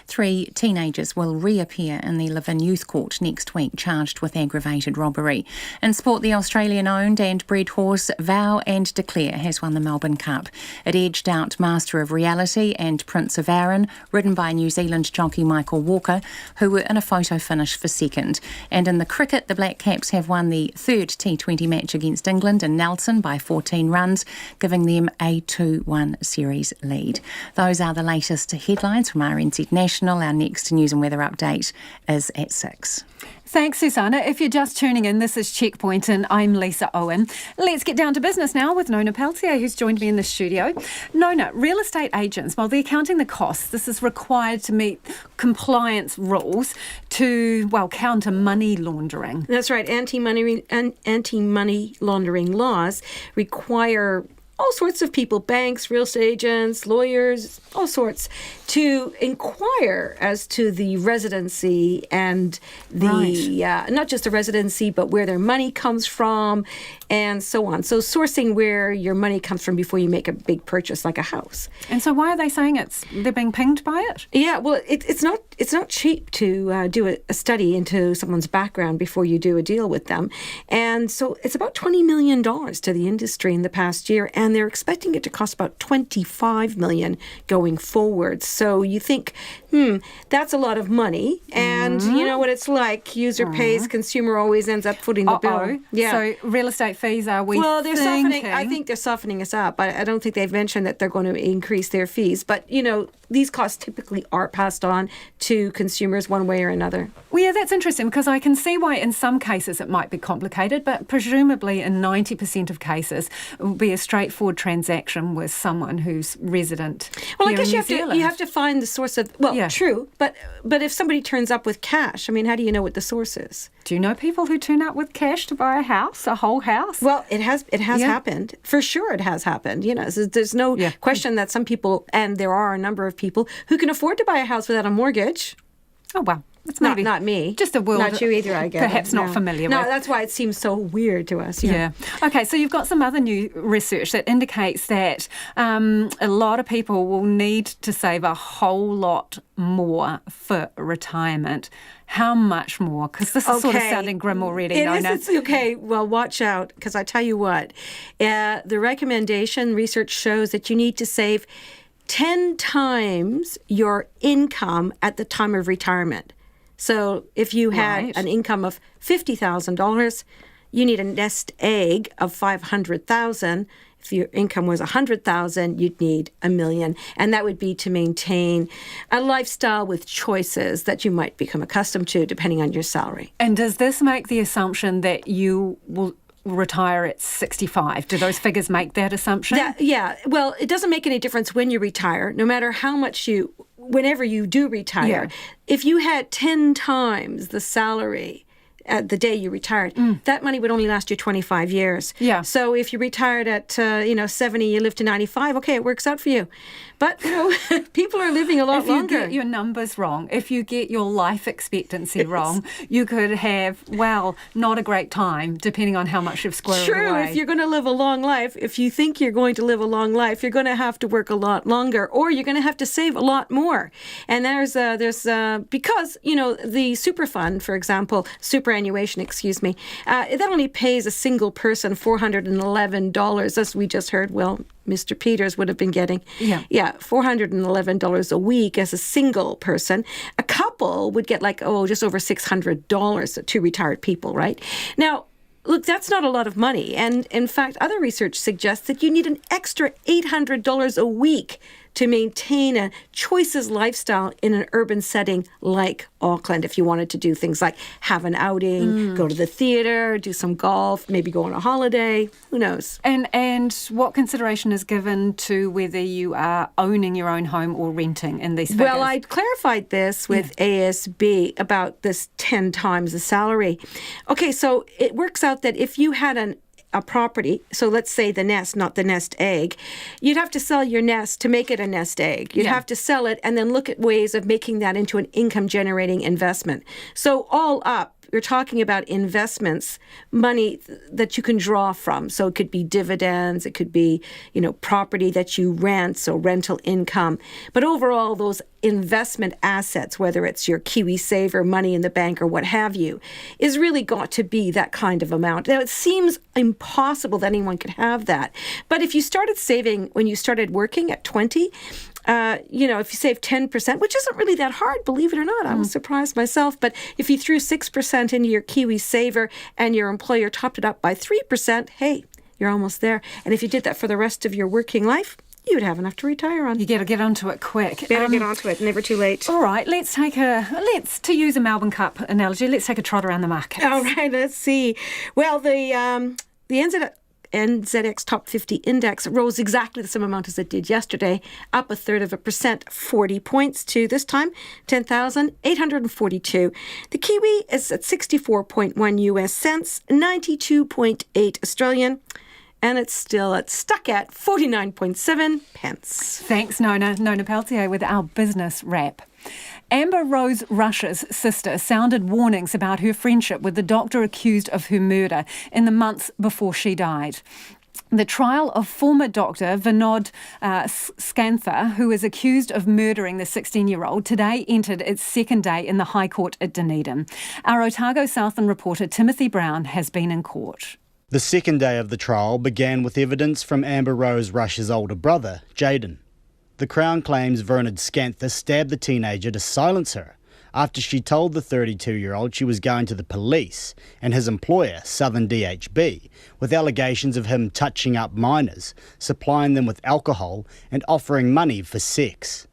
3 teenagers will reappear in the Levin Youth Court next week, charged with aggravated robbery. In sport, the Australian-owned and bred horse Vow and Declare has won the Melbourne Cup. It edged out Master of Reality and Prince of Arran, ridden by New Zealand jockey Michael Walker, who were in a photo finish for second. And in the cricket, the Black Caps have won the 3rd T20 match against England in Nelson by 14 runs, giving them a 2-1 series lead. Those are the latest headlines from RNZ National. Our next news and weather update is at 6. Thanks, Susanna. If you're just tuning in, this is Checkpoint and I'm Lisa Owen. Let's get down to business now with Nona Peltier, who's joined me in the studio. Nona, real estate agents, while they're counting the costs, this is required to meet compliance rules to, counter money laundering. That's right. Anti-money laundering laws require all sorts of people, banks, real estate agents, lawyers, all sorts, to inquire as to the residency and the, not just the residency, but where their money comes from and so on. So sourcing where your money comes from before you make a big purchase like a house. And so why are they saying they're being pinged by it? Yeah, well, it's not cheap to do a study into someone's background before you do a deal with them. And so it's about $20 million to the industry in the past year, and they're expecting it to cost about $25 million going forward. So you think, that's a lot of money. And you know what it's like. User pays, consumer always ends up footing the bill. Yeah. So real estate fees, are we Well, they're softening. I think they're softening us up. I don't think they've mentioned that they're going to increase their fees. But, these costs typically are passed on to consumers one way or another. Well, yeah, that's interesting because I can see why in some cases it might be complicated, but presumably in 90% of cases it will be a straightforward transaction with someone who's resident. Well, I here guess in New Zealand. you have to find the source of, well, Well, true, but if somebody turns up with cash, I mean, how do you know what the source is? Do you know people who turn up with cash to buy a house, a whole house? Well, it has happened. For sure it has happened. You know, so there's no question that some people, and there are a number of people, who can afford to buy a house without a mortgage. Oh, well. It's not me. Just a world. Not you either, I guess. Perhaps not familiar with. No, that's why it seems so weird to us. Yeah. Okay, so you've got some other new research that indicates that a lot of people will need to save a whole lot more for retirement. How much more? Because this is sort of sounding grim already. It's okay. Well, watch out, because I tell you what, the recommendation research shows that you need to save 10 times your income at the time of retirement. So if you had an income of $50,000, you need a nest egg of $500,000. If your income was $100,000, you'd need $1 million. And that would be to maintain a lifestyle with choices that you might become accustomed to depending on your salary. And does this make the assumption that you will retire at 65? Do those figures make that assumption? Yeah. Well, it doesn't make any difference when you retire, no matter how much whenever you do retire. If you had 10 times the salary at the day you retired, that money would only last you 25 years. Yeah. So if you retired at 70, you live to 95, okay, it works out for you. But, people are living a lot longer. If you get your numbers wrong, if you get your life expectancy wrong, you could have, not a great time, depending on how much you've squirreled away. True, if you're going to live a long life, if you think you're going to live a long life, you're going to have to work a lot longer, or you're going to have to save a lot more. And there's because, the super fund, for example, superannuation, that only pays a single person $411, as we just heard, Mr. Peters would have been getting. $411 a week as a single person. A couple would get just over $600, two retired people, right? Now, look, that's not a lot of money. And in fact, other research suggests that you need an extra $800 a week to maintain a choices lifestyle in an urban setting like Auckland, if you wanted to do things like have an outing, go to the theatre, do some golf, maybe go on a holiday, who knows. And what consideration is given to whether you are owning your own home or renting in these figures? Well, I clarified this with ASB about this 10 times the salary. Okay, so it works out that if you had a property, so let's say the nest, not the nest egg, you'd have to sell your nest to make it a nest egg. You'd have to sell it and then look at ways of making that into an income-generating investment. So all up, you're talking about investments, money that you can draw from. So it could be dividends, it could be, property that you rent, so rental income. But overall, those investment assets, whether it's your KiwiSaver, money in the bank, or what have you, is really got to be that kind of amount. Now, it seems impossible that anyone could have that. But if you started saving when you started working at 20, if you save 10%, which isn't really that hard, believe it or not, I was surprised myself, but if you threw 6% into your KiwiSaver and your employer topped it up by 3%, hey, you're almost there. And if you did that for the rest of your working life, you'd have enough to retire on. You got to get onto it quick. Better get onto it, never too late. All right, to use a Melbourne Cup analogy, let's take a trot around the market. All right, let's see. Well, the NZX Top 50 Index rose exactly the same amount as it did yesterday, up 1/3%, 40 points to this time 10,842. The Kiwi is at 64.1 US cents, 92.8 Australian. And it's still stuck at 49.7 pence. Thanks, Nona. Nona Peltier with our business wrap. Amber Rose Rush's sister sounded warnings about her friendship with the doctor accused of her murder in the months before she died. The trial of former doctor Vinod Skantha, who is accused of murdering the 16-year-old, today entered its second day in the High Court at Dunedin. Our Otago Southland reporter Timothy Brown has been in court. The second day of the trial began with evidence from Amber Rose Rush's older brother, Jaden. The Crown claims Vinod Skantha stabbed the teenager to silence her after she told the 32-year-old she was going to the police and his employer, Southern DHB, with allegations of him touching up minors, supplying them with alcohol and offering money for sex.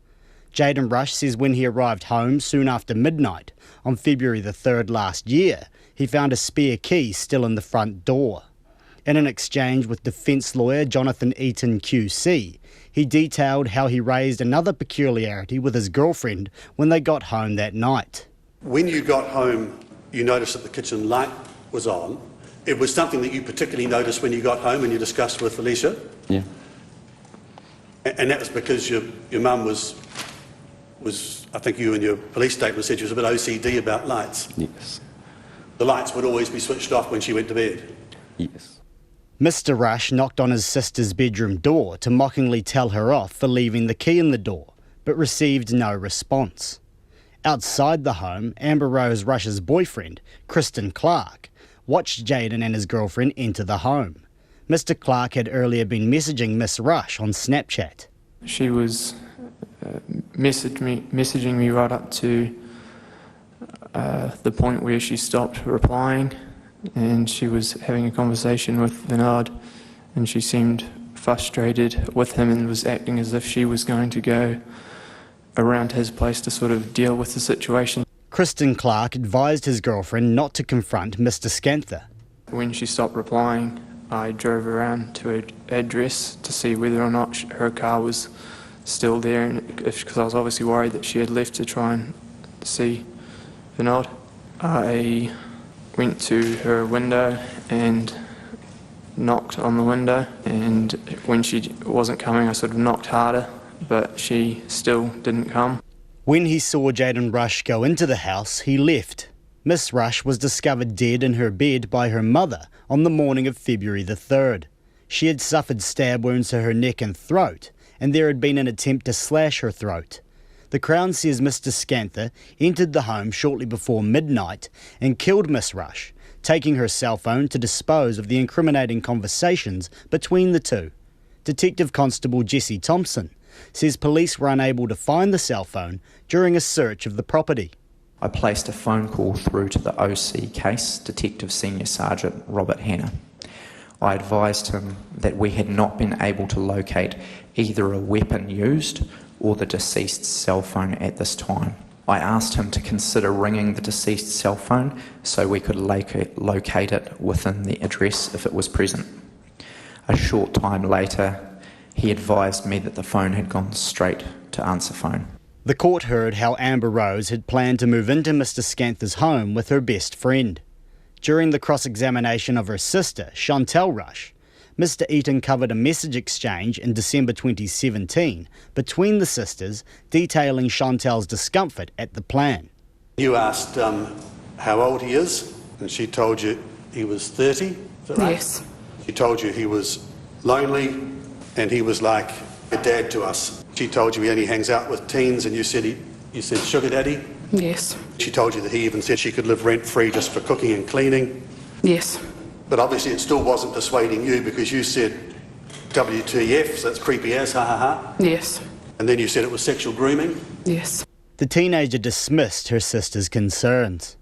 Jaden Rush says when he arrived home soon after midnight on February the 3rd last year, he found a spare key still in the front door. In an exchange with defence lawyer Jonathan Eaton QC, he detailed how he raised another peculiarity with his girlfriend when they got home that night. When you got home, you noticed that the kitchen light was on. It was something that you particularly noticed when you got home and you discussed with Felicia? Yeah. And that was because your mum was, I think you in your police statement said she was a bit OCD about lights. Yes. The lights would always be switched off when she went to bed? Yes. Mr. Rush knocked on his sister's bedroom door to mockingly tell her off for leaving the key in the door, but received no response. Outside the home, Amber Rose Rush's boyfriend, Kristen Clark, watched Jayden and his girlfriend enter the home. Mr. Clark had earlier been messaging Miss Rush on Snapchat. She was messaging me right up to the point where she stopped replying, and she was having a conversation with Bernard, and she seemed frustrated with him and was acting as if she was going to go around his place to sort of deal with the situation. Kristen Clark advised his girlfriend not to confront Mr. Scanther. When she stopped replying, I drove around to her address to see whether or not her car was still there, because I was obviously worried that she had left to try and see Bernard. I went to her window and knocked on the window, and when she wasn't coming I sort of knocked harder, but she still didn't come. When he saw Jayden Rush go into the house, he left. Miss Rush was discovered dead in her bed by her mother on the morning of February the 3rd. She had suffered stab wounds to her neck and throat, and there had been an attempt to slash her throat. The Crown says Mr. Scanther entered the home shortly before midnight and killed Miss Rush, taking her cell phone to dispose of the incriminating conversations between the two. Detective Constable Jesse Thompson says police were unable to find the cell phone during a search of the property. I placed a phone call through to the OC case, Detective Senior Sergeant Robert Hanna. I advised him that we had not been able to locate either a weapon used or the deceased's cell phone at this time. I asked him to consider ringing the deceased's cell phone so we could locate it within the address if it was present. A short time later, he advised me that the phone had gone straight to answer phone. The court heard how Amber Rose had planned to move into Mr. Scanther's home with her best friend. During the cross-examination of her sister, Chantel Rush, Mr. Eaton covered a message exchange in December 2017 between the sisters detailing Chantel's discomfort at the plan. You asked how old he is, and she told you he was 30, is that right? Yes. She told you he was lonely and he was like a dad to us. She told you he only hangs out with teens, and you said sugar daddy? Yes. She told you that he even said she could live rent-free just for cooking and cleaning? Yes. But obviously it still wasn't dissuading you, because you said WTF, so that's creepy as, ha ha ha? Yes. And then you said it was sexual grooming? Yes. The teenager dismissed her sister's concerns.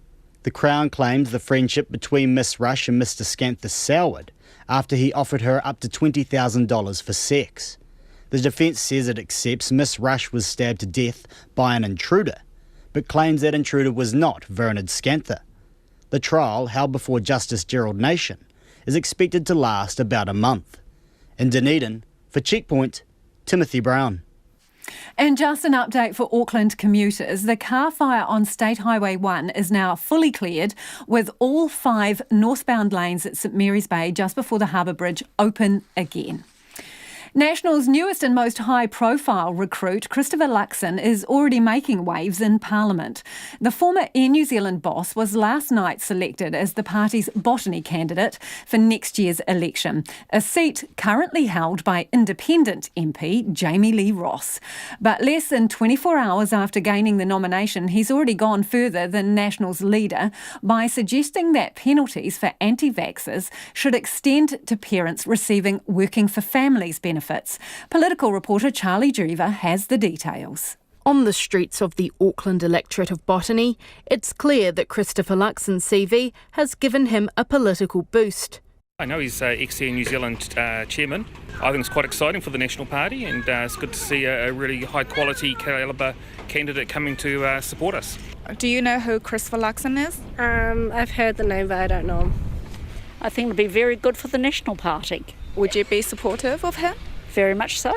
The Crown claimed the friendship between Miss Rush and Mr. Scanther soured after he offered her up to $20,000 for sex. The defence says it accepts Miss Rush was stabbed to death by an intruder, but claims that intruder was not Bernard Scanther. The trial, held before Justice Gerald Nation, is expected to last about a month. In Dunedin, for Checkpoint, Timothy Brown. And just an update for Auckland commuters. The car fire on State Highway 1 is now fully cleared, with all 5 northbound lanes at St Mary's Bay just before the Harbour Bridge open again. National's newest and most high-profile recruit, Christopher Luxon, is already making waves in Parliament. The former Air New Zealand boss was last night selected as the party's botany candidate for next year's election, a seat currently held by independent MP Jamie Lee Ross. But less than 24 hours after gaining the nomination, he's already gone further than National's leader by suggesting that penalties for anti-vaxxers should extend to parents receiving Working for Families benefits. Political reporter Charlie Drever has the details. On the streets of the Auckland electorate of Botany, it's clear that Christopher Luxon's CV has given him a political boost. I know he's ex-Air New Zealand chairman. I think it's quite exciting for the National Party, and it's good to see a really high-quality calibre candidate coming to support us. Do you know who Christopher Luxon is? I've heard the name, but I don't know him. I think it'll be very good for the National Party. Would you be supportive of him? Very much so.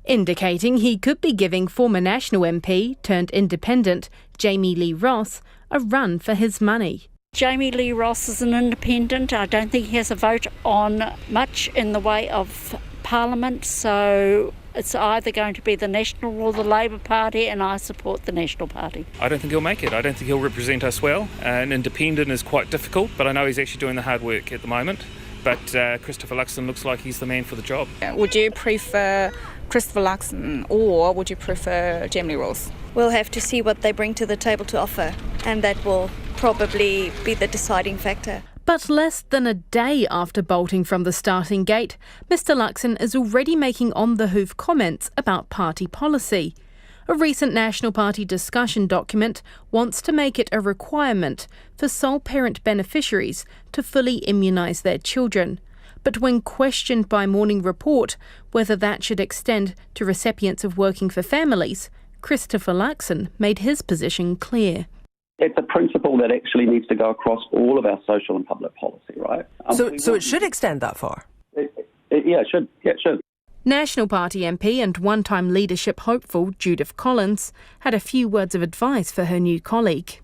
Indicating he could be giving former National MP turned independent Jamie Lee Ross a run for his money. Jamie Lee Ross is an independent. I don't think he has a vote on much in the way of Parliament, so it's either going to be the National or the Labour Party, and I support the National Party. I don't think he'll make it. I don't think he'll represent us well. An independent is quite difficult, but I know he's actually doing the hard work at the moment. But Christopher Luxon looks like he's the man for the job. Would you prefer Christopher Luxon or would you prefer Jamie Lee Ross? We'll have to see what they bring to the table to offer, and that will probably be the deciding factor. But less than a day after bolting from the starting gate, Mr Luxon is already making on-the-hoof comments about party policy. A recent National Party discussion document wants to make it a requirement for sole parent beneficiaries to fully immunise their children. But when questioned by Morning Report whether that should extend to recipients of Working for Families, Christopher Luxon made his position clear. It's a principle that actually needs to go across all of our social and public policy, right? So it should extend that far? Yeah, it should. Yeah, it should. National Party MP and one-time leadership hopeful Judith Collins had a few words of advice for her new colleague.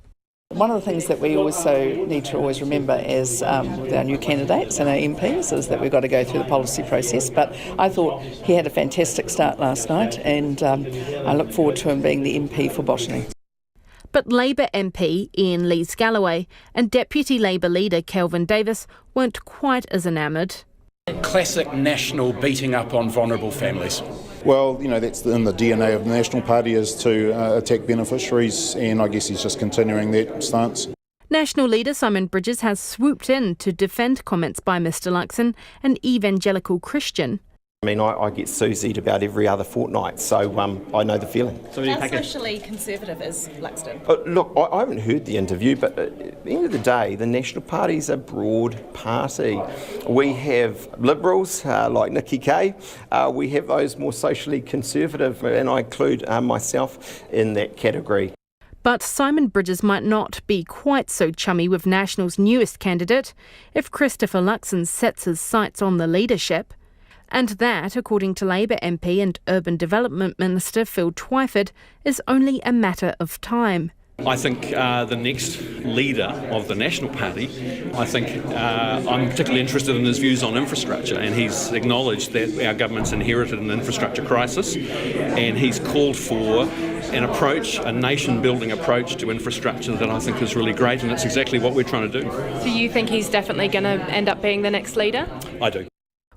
One of the things that we also need to always remember is with our new candidates and our MPs is that we've got to go through the policy process. But I thought he had a fantastic start last night, and I look forward to him being the MP for Botany. But Labour MP Ian Lees-Galloway and Deputy Labour leader Kelvin Davis weren't quite as enamoured. Classic national beating up on vulnerable families. Well, you know, that's in the DNA of the National Party is to attack beneficiaries, and I guess he's just continuing that stance. National leader Simon Bridges has swooped in to defend comments by Mr Luxon, an evangelical Christian. I mean, I get Susied about every other fortnight, so I know the feeling. How socially conservative is Luxon? Look, I haven't heard the interview, but at the end of the day, the National Party is a broad party. We have Liberals like Nikki Kay, we have those more socially conservative, and I include myself in that category. But Simon Bridges might not be quite so chummy with National's newest candidate if Christopher Luxon sets his sights on the leadership. And that, according to Labour MP and Urban Development Minister Phil Twyford, is only a matter of time. I think the next leader of the National Party, I think I'm particularly interested in his views on infrastructure, and he's acknowledged that our government's inherited an infrastructure crisis, and he's called for an approach, a nation-building approach to infrastructure that I think is really great, and that's exactly what we're trying to do. Do you think he's definitely going to end up being the next leader? I do.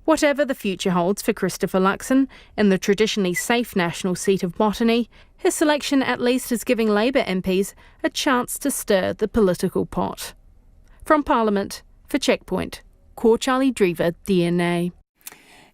Whatever the future holds for Christopher Luxon in the traditionally safe national seat of Botany, his selection at least is giving Labour MPs a chance to stir the political pot. From Parliament, for Checkpoint, Ko Charlie Drever, DNA.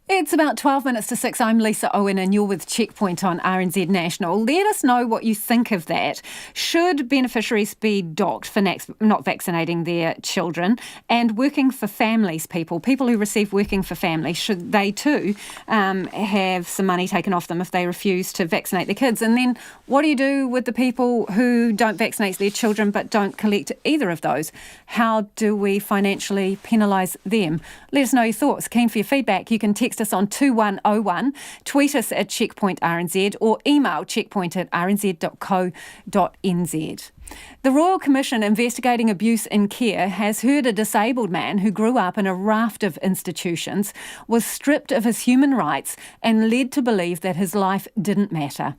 It's about 12 minutes to 6. I'm Lisa Owen and you're with Checkpoint on RNZ National. Let us know what you think of that. Should beneficiaries be docked for not vaccinating their children? And Working for Families people who receive Working for Families, should they too have some money taken off them if they refuse to vaccinate their kids? And then what do you do with the people who don't vaccinate their children but don't collect either of those? How do we financially penalise them? Let us know your thoughts. Keen for your feedback. You can text us on 2101, tweet us at Checkpoint RNZ or email checkpoint@rnz.co.nz. The Royal Commission investigating abuse in care has heard a disabled man who grew up in a raft of institutions was stripped of his human rights and led to believe that his life didn't matter.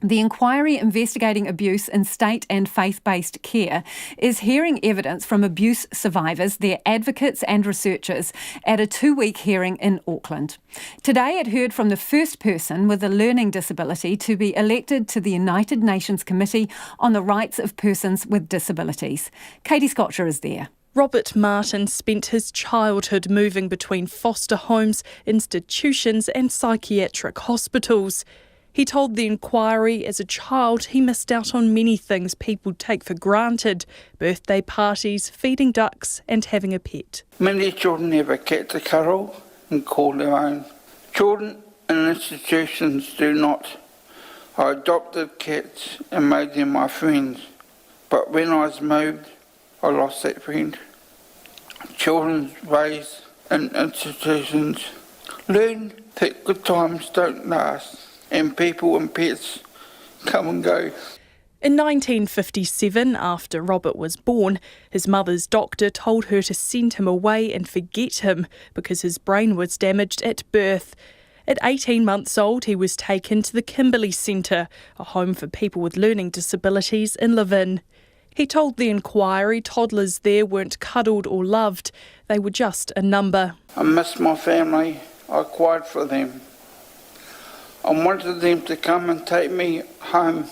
The inquiry investigating abuse in state and faith-based care is hearing evidence from abuse survivors, their advocates and researchers at a 2-week hearing in Auckland. Today it heard from the first person with a learning disability to be elected to the United Nations Committee on the Rights of Persons with Disabilities. Katie Scotcher is there. Robert Martin spent his childhood moving between foster homes, institutions and psychiatric hospitals. He told the inquiry as a child he missed out on many things people take for granted: birthday parties, feeding ducks and having a pet. Many children have a cat to cuddle and call their own. Children in institutions do not. I adopted cats and made them my friends, but when I was moved, I lost that friend. children raised in institutions learn that good times don't last and people and pets come and go. In 1957, after Robert was born, his mother's doctor told her to send him away and forget him because his brain was damaged at birth. At 18 months old, he was taken to the Kimberley Centre, a home for people with learning disabilities in Levin. He told the inquiry toddlers there weren't cuddled or loved, they were just a number. I missed my family, I cried for them. I wanted them to come and take me home,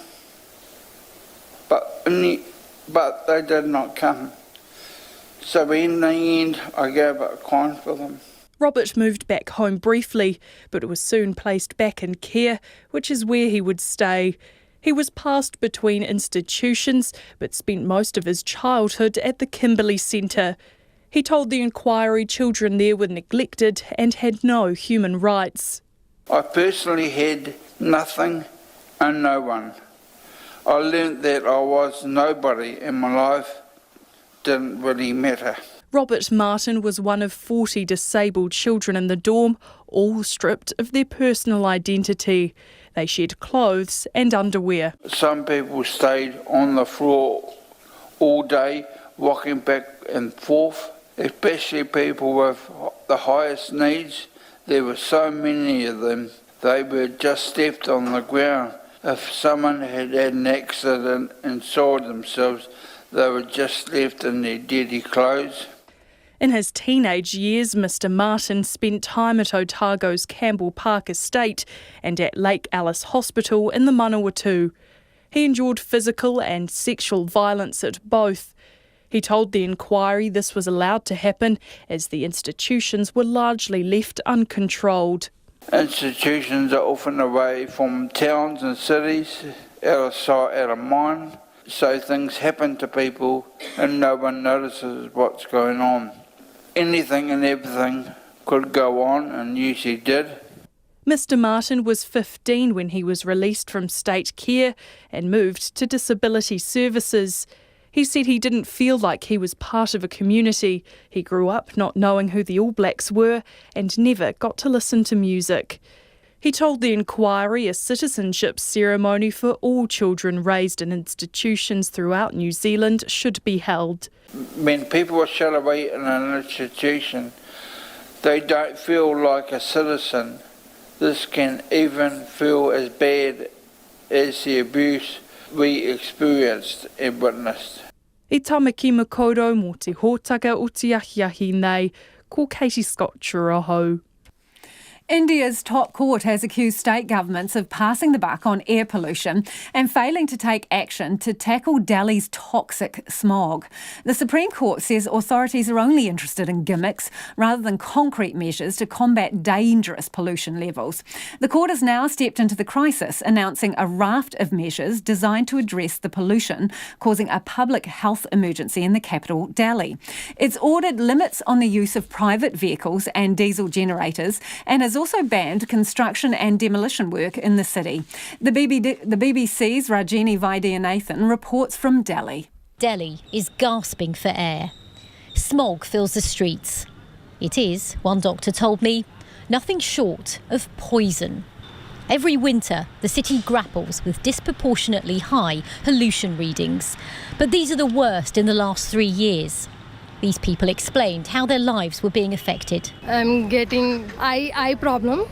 but they did not come. So in the end, I gave up crying for them. Robert moved back home briefly, but was soon placed back in care, which is where he would stay. He was passed between institutions, but spent most of his childhood at the Kimberley Centre. He told the inquiry children there were neglected and had no human rights. I personally had nothing and no one. I learnt that I was nobody and my life didn't really matter. Robert Martin was one of 40 disabled children in the dorm, all stripped of their personal identity. They shared clothes and underwear. Some people stayed on the floor all day, walking back and forth, especially people with the highest needs. There were so many of them. They were just left on the ground. If someone had had an accident and saw themselves, they were just left in their dirty clothes. In his teenage years, Mr Martin spent time at Otago's Campbell Park estate and at Lake Alice Hospital in the Manawatu. He endured physical and sexual violence at both. He told the inquiry this was allowed to happen as the institutions were largely left uncontrolled. Institutions are often away from towns and cities, out of sight, out of mind, so things happen to people and no one notices what's going on. Anything and everything could go on, and usually did. Mr Martin was 15 when he was released from state care and moved to disability services. He said he didn't feel like he was part of a community. He grew up not knowing who the All Blacks were and never got to listen to music. He told the inquiry a citizenship ceremony for all children raised in institutions throughout New Zealand should be held. When people are shut away in an institution, they don't feel like a citizen. This can even feel as bad as the abuse we experienced and witnessed. I tamaki makouro mō te hōtaka o te ahiahi nei, ko Katie Scott Churaho. India's top court has accused state governments of passing the buck on air pollution and failing to take action to tackle Delhi's toxic smog. The Supreme Court says authorities are only interested in gimmicks rather than concrete measures to combat dangerous pollution levels. The court has now stepped into the crisis, announcing a raft of measures designed to address the pollution, causing a public health emergency in the capital, Delhi. It's ordered limits on the use of private vehicles and diesel generators and has also banned construction and demolition work in the city. The BBC's Rajini Vaidyanathan reports from Delhi. Delhi is gasping for air. Smog fills the streets. It is, one doctor told me, nothing short of poison. Every winter, the city grapples with disproportionately high pollution readings. But these are the worst in the last 3 years. These people explained how their lives were being affected. I'm getting eye problem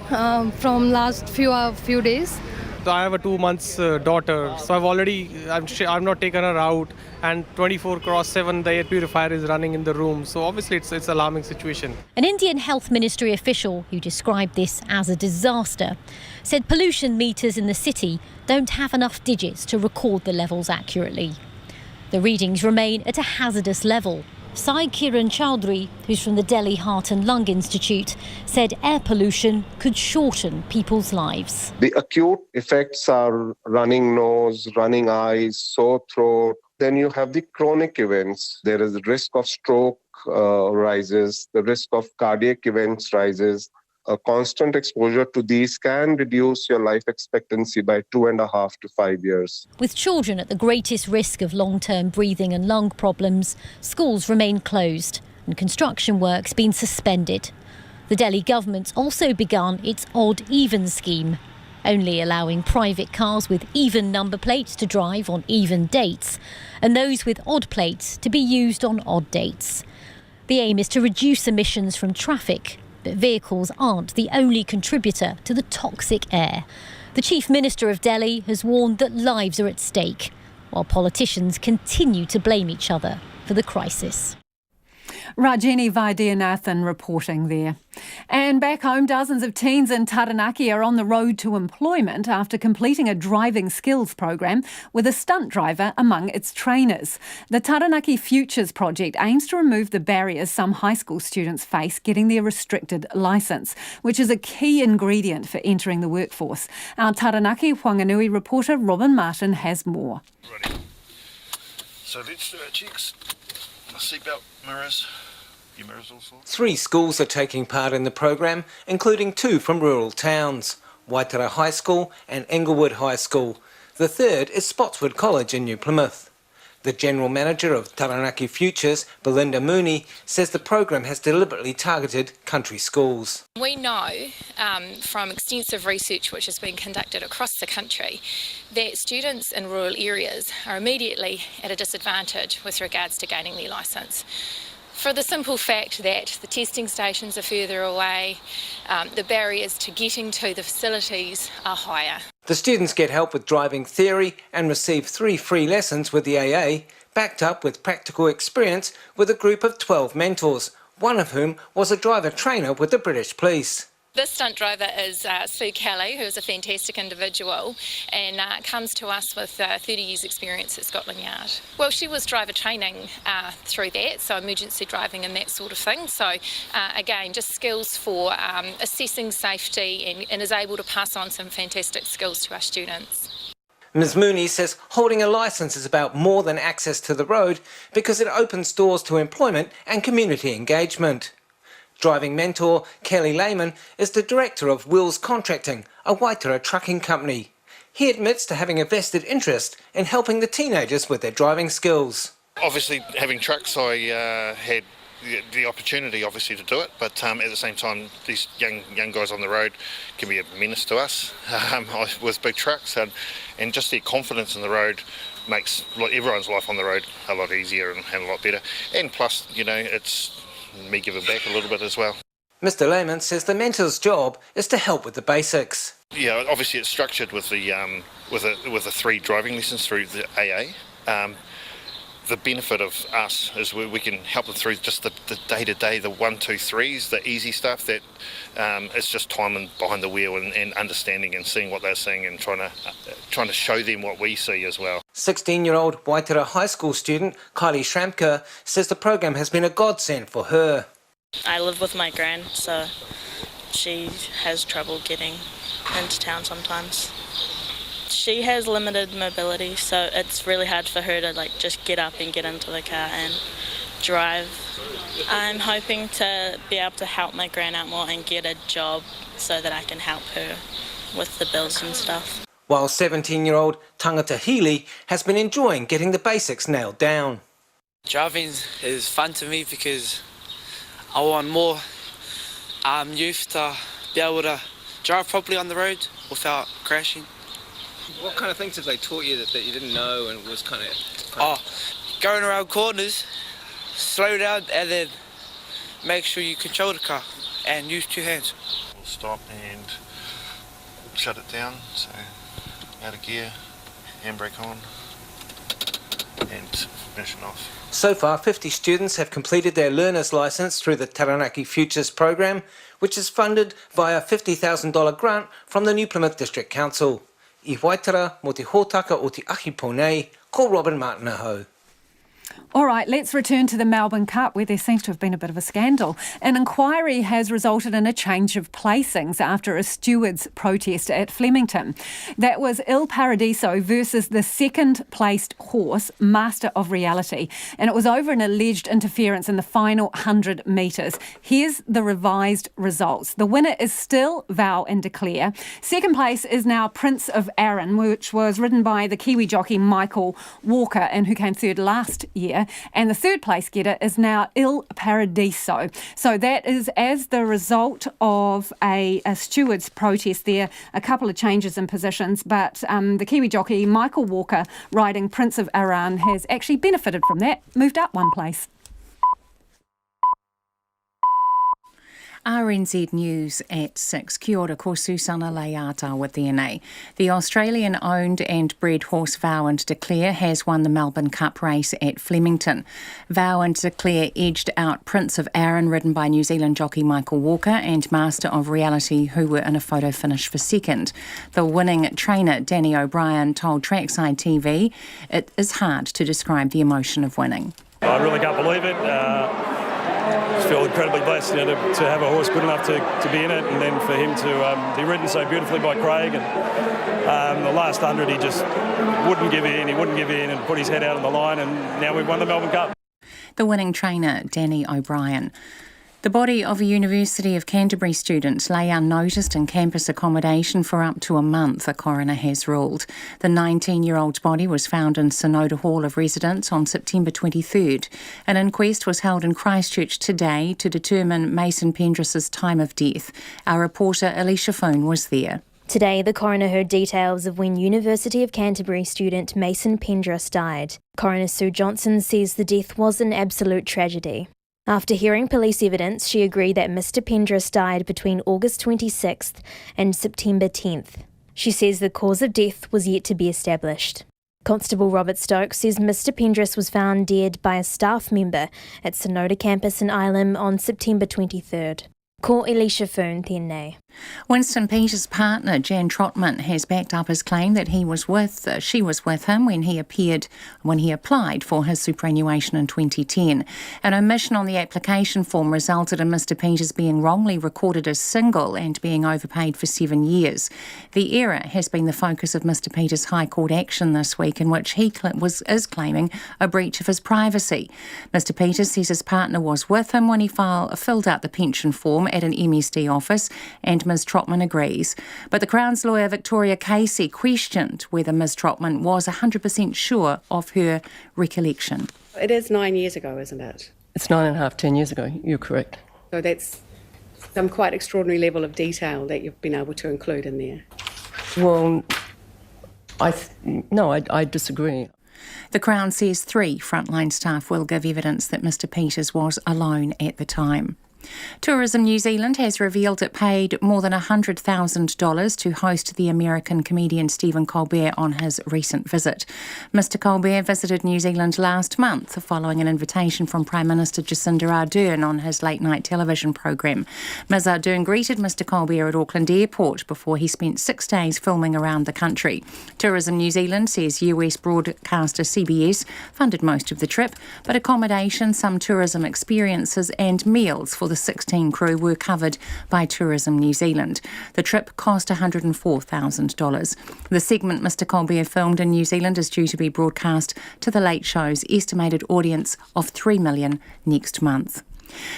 from last few days. I have a 2 months daughter, so I've not taken her out, and 24/7 the air purifier is running in the room. So obviously it's an alarming situation. An Indian Health Ministry official who described this as a disaster said pollution meters in the city don't have enough digits to record the levels accurately. The readings remain at a hazardous level. Sai Kiran Chowdhury, who's from the Delhi Heart and Lung Institute, said air pollution could shorten people's lives. The acute effects are running nose, running eyes, sore throat. Then you have the chronic events. There is the risk of stroke rises, the risk of cardiac events rises. A constant exposure to these can reduce your life expectancy by 2.5 to 5 years. With children at the greatest risk of long-term breathing and lung problems, schools remain closed. and construction works been suspended. The Delhi government's also begun its odd-even scheme, only allowing private cars with even number plates to drive on even dates, and those with odd plates to be used on odd dates. The aim is to reduce emissions from traffic, but vehicles aren't the only contributor to the toxic air. The Chief Minister of Delhi has warned that lives are at stake, while politicians continue to blame each other for the crisis. Rajini Vaidyanathan reporting there. And back home, dozens of teens in Taranaki are on the road to employment after completing a driving skills program with a stunt driver among its trainers. The Taranaki Futures project aims to remove the barriers some high school students face getting their restricted licence, which is a key ingredient for entering the workforce. Our Taranaki Whanganui reporter Robin Martin has more. Righty. So let's do our checks. Seatbelt, mirrors. Your mirrors also. 3 schools are taking part in the program, including 2 from rural towns, Waitara High School and Englewood High School. The third is Spotswood College in New Plymouth. The General Manager of Taranaki Futures, Belinda Mooney, says the program has deliberately targeted country schools. We know from extensive research which has been conducted across the country that students in rural areas are immediately at a disadvantage with regards to gaining their licence. For the simple fact that the testing stations are further away, the barriers to getting to the facilities are higher. The students get help with driving theory and receive 3 free lessons with the AA, backed up with practical experience with a group of 12 mentors, one of whom was a driver trainer with the British Police. This stunt driver is Sue Kelly, who is a fantastic individual and comes to us with 30 years experience at Scotland Yard. Well, she was driver training through that, so emergency driving and that sort of thing. So again, just skills for assessing safety and is able to pass on some fantastic skills to our students. Ms Mooney says holding a licence is about more than access to the road because it opens doors to employment and community engagement. Driving mentor Kelly Lehman is the director of Wills Contracting, a Waitara trucking company. He admits to having a vested interest in helping the teenagers with their driving skills. Obviously, having trucks, I had the opportunity, obviously, to do it. But at the same time, these young guys on the road can be a menace to us with big trucks, and just their confidence in the road makes everyone's life on the road a lot easier and a lot better. And plus, it's me giving back a little bit as well. Mr Lehman says the mentor's job is to help with the basics. Yeah, obviously it's structured with the 3 driving lessons through the AA. The benefit of us is we can help them through just the day-to-day, the 1, 2, 3s, the easy stuff that it's just time behind the wheel and understanding and seeing what they're seeing and trying to show them what we see as well. 16-year-old Waitara High School student Kylie Schramka says the program has been a godsend for her. I live with my gran, so she has trouble getting into town sometimes. She has limited mobility, so it's really hard for her to just get up and get into the car and drive. I'm hoping to be able to help my gran out more and get a job so that I can help her with the bills and stuff. While 17-year-old Tangata Healy has been enjoying getting the basics nailed down. Driving is fun to me because I want more youth to be able to drive properly on the road without crashing. What kind of things have they taught you that you didn't know and was kind of... Going around corners, slow down and then make sure you control the car and use 2 hands. We'll stop and shut it down, so out of gear, handbrake on and finish it off. So far, 50 students have completed their learner's licence through the Taranaki Futures program, which is funded via a $50,000 grant from the New Plymouth District Council. I Waitara mo te hōtaka o te ahi ponei, ko Robin Martin ahau. All right, let's return to the Melbourne Cup, where there seems to have been a bit of a scandal. An inquiry has resulted in a change of placings after a stewards' protest at Flemington. That was Il Paradiso versus the second-placed horse, Master of Reality, and it was over an alleged interference in the final 100 metres. Here's the revised results. The winner is still Vow and Declare. Second place is now Prince of Arran, which was ridden by the Kiwi jockey Michael Walker, and who came third last year year. And the third place getter is now Il Paradiso. So that is as the result of a stewards protest there, a couple of changes in positions, but the Kiwi jockey Michael Walker riding Prince of Iran has actually benefited from that, moved up one place. RNZ News at 6. Kia ora, ko Susana Leata with DNA. The Australian-owned and bred horse Vow and Declare has won the Melbourne Cup race at Flemington. Vow and Declare edged out Prince of Arran, ridden by New Zealand jockey Michael Walker, and Master of Reality, who were in a photo finish for second. The winning trainer, Danny O'Brien, told Trackside TV, "It is hard to describe the emotion of winning." I really can't believe it. I feel incredibly blessed, to have a horse good enough to be in it, and then for him to be ridden so beautifully by Craig. And the last 100, he just wouldn't give in. He wouldn't give in and put his head out on the line, and now we've won the Melbourne Cup. The winning trainer, Danny O'Brien. The body of a University of Canterbury student lay unnoticed in campus accommodation for up to a month, a coroner has ruled. The 19-year-old's body was found in Sonoda Hall of Residence on September 23rd. An inquest was held in Christchurch today to determine Mason Pendress's time of death. Our reporter Alicia Foon was there. Today, the coroner heard details of when University of Canterbury student Mason Pendress died. Coroner Sue Johnson says the death was an absolute tragedy. After hearing police evidence, she agreed that Mr Pendress died between August 26th and September 10th. She says the cause of death was yet to be established. Constable Robert Stokes says Mr Pendress was found dead by a staff member at Sonoda campus in Ilam on September 23rd. Ko Alicia Foon, tēnei. Winston Peters' partner, Jan Trotman, has backed up his claim that she was with him when he applied for his superannuation in 2010. An omission on the application form resulted in Mr Peters being wrongly recorded as single and being overpaid for 7 years. The error has been the focus of Mr Peters' High Court action this week, in which he is claiming a breach of his privacy. Mr Peters says his partner was with him when he filled out the pension form at an MSD office, and Ms Trotman agrees. But the Crown's lawyer Victoria Casey questioned whether Ms Trotman was 100% sure of her recollection. It is 9 years ago, isn't it? It's 9.5, 10 years ago, you're correct. So that's some quite extraordinary level of detail that you've been able to include in there. Well, I disagree. The Crown says 3 frontline staff will give evidence that Mr Peters was alone at the time. Tourism New Zealand has revealed it paid more than $100,000 to host the American comedian Stephen Colbert on his recent visit. Mr Colbert visited New Zealand last month following an invitation from Prime Minister Jacinda Ardern on his late-night television programme. Ms Ardern greeted Mr Colbert at Auckland Airport before he spent 6 days filming around the country. Tourism New Zealand says US broadcaster CBS funded most of the trip, but accommodation, some tourism experiences and meals for the 16 crew were covered by Tourism New Zealand. The trip cost $104,000. The segment Mr Colbert filmed in New Zealand is due to be broadcast to The Late Show's estimated audience of 3 million next month.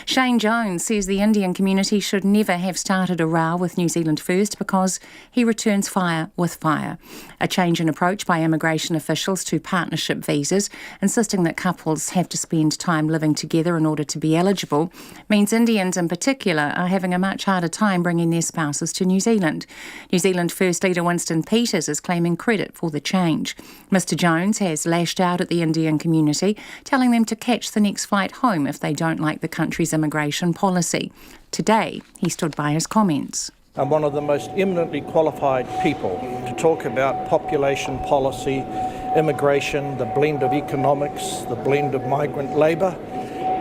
Shane Jones says the Indian community should never have started a row with New Zealand First because he returns fire with fire. A change in approach by immigration officials to partnership visas, insisting that couples have to spend time living together in order to be eligible, means Indians in particular are having a much harder time bringing their spouses to New Zealand. New Zealand First leader Winston Peters is claiming credit for the change. Mr Jones has lashed out at the Indian community, telling them to catch the next flight home if they don't like the country's immigration policy. Today, he stood by his comments. I'm one of the most eminently qualified people to talk about population policy, immigration, the blend of economics, the blend of migrant labour,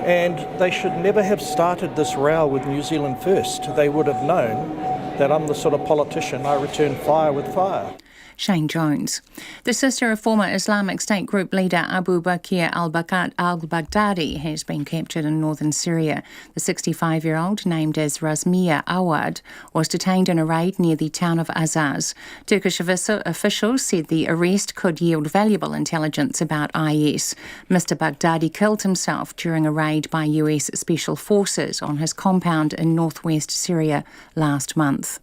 and they should never have started this row with New Zealand First. They would have known that I'm the sort of politician, I return fire with fire. Shane Jones. The sister of former Islamic State group leader Abu Bakr al-Baghdadi has been captured in northern Syria. The 65-year-old, named as Razmia Awad, was detained in a raid near the town of Azaz. Turkish officials said the arrest could yield valuable intelligence about IS. Mr Baghdadi killed himself during a raid by US Special Forces on his compound in northwest Syria last month.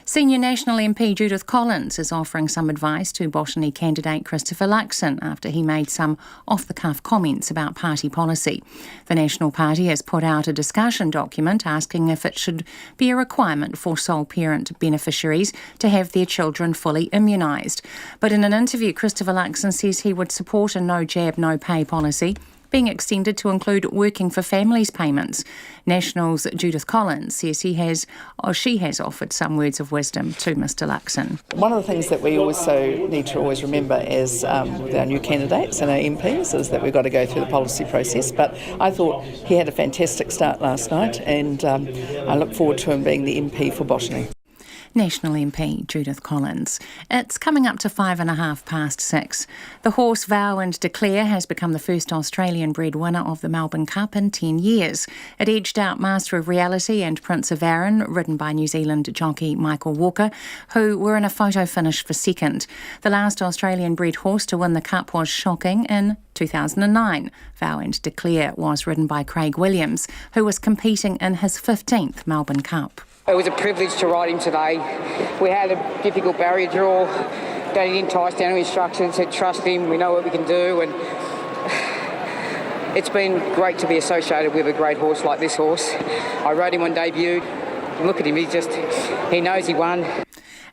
Senior National MP Judith Collins is offering some advice to botany candidate Christopher Luxon after he made some off-the-cuff comments about party policy. The National Party has put out a discussion document asking if it should be a requirement for sole parent beneficiaries to have their children fully immunised. But in an interview, Christopher Luxon says he would support a no jab, no pay policy being extended to include working for families payments. National's Judith Collins says she has offered some words of wisdom to Mr Luxon. One of the things that we also need to always remember as with our new candidates and our MPs is that we've got to go through the policy process. But I thought he had a fantastic start last night, and I look forward to him being the MP for botany. National MP Judith Collins. It's coming up to 6:05. The horse Vow and Declare has become the first Australian-bred winner of the Melbourne Cup in 10 years. It edged out Master of Reality and Prince of Arran, ridden by New Zealand jockey Michael Walker, who were in a photo finish for second. The last Australian-bred horse to win the Cup was Shocking in 2009. Vow and Declare was ridden by Craig Williams, who was competing in his 15th Melbourne Cup. It was a privilege to ride him today. We had a difficult barrier draw. Danny didn't tie us down to instructions, said trust him, we know what we can do. And it's been great to be associated with a great horse like this horse. I rode him on debut. Look at him, he knows he won.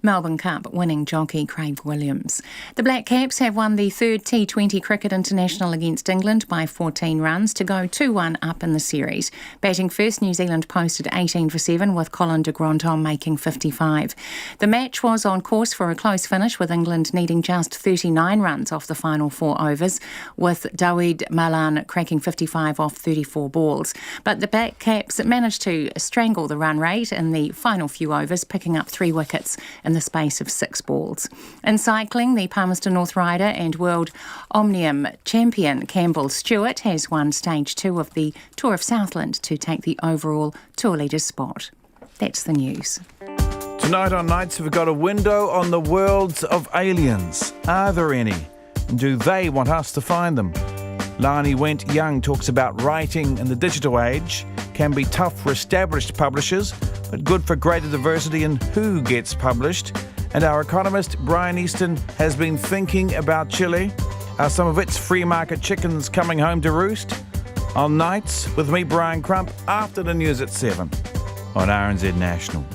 Melbourne Cup winning jockey Craig Williams. The Black Caps have won the third T20 Cricket International against England by 14 runs to go 2-1 up in the series. Batting first, New Zealand posted 18 for 7 with Colin de Granton making 55. The match was on course for a close finish with England needing just 39 runs off the final 4 overs, with Dawid Malan cracking 55 off 34 balls. But the Black Caps managed to strangle the run rate in the final few overs, picking up 3 wickets in the space of 6 balls. In cycling, the Palmerston North rider and World Omnium champion Campbell Stewart has won stage 2 of the Tour of Southland to take the overall tour leader spot. That's the news. Tonight on Nights, we've got a window on the worlds of aliens. Are there any? And do they want us to find them? Lani Went Young talks about writing in the digital age. Can be tough for established publishers, but good for greater diversity in who gets published. And our economist, Brian Easton, has been thinking about Chile. Are some of its free market chickens coming home to roost? On Nights, with me, Brian Crump, after the news at 7 on RNZ National.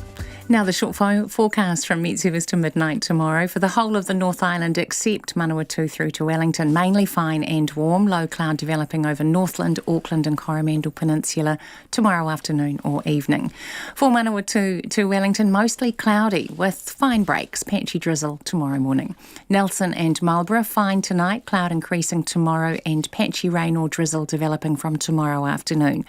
Now the short forecast from Met Service to midnight tomorrow for the whole of the North Island except Manawatu through to Wellington. Mainly fine and warm, low cloud developing over Northland, Auckland and Coromandel Peninsula tomorrow afternoon or evening. For Manawatu to Wellington, mostly cloudy with fine breaks, patchy drizzle tomorrow morning. Nelson and Marlborough, fine tonight, cloud increasing tomorrow and patchy rain or drizzle developing from tomorrow afternoon.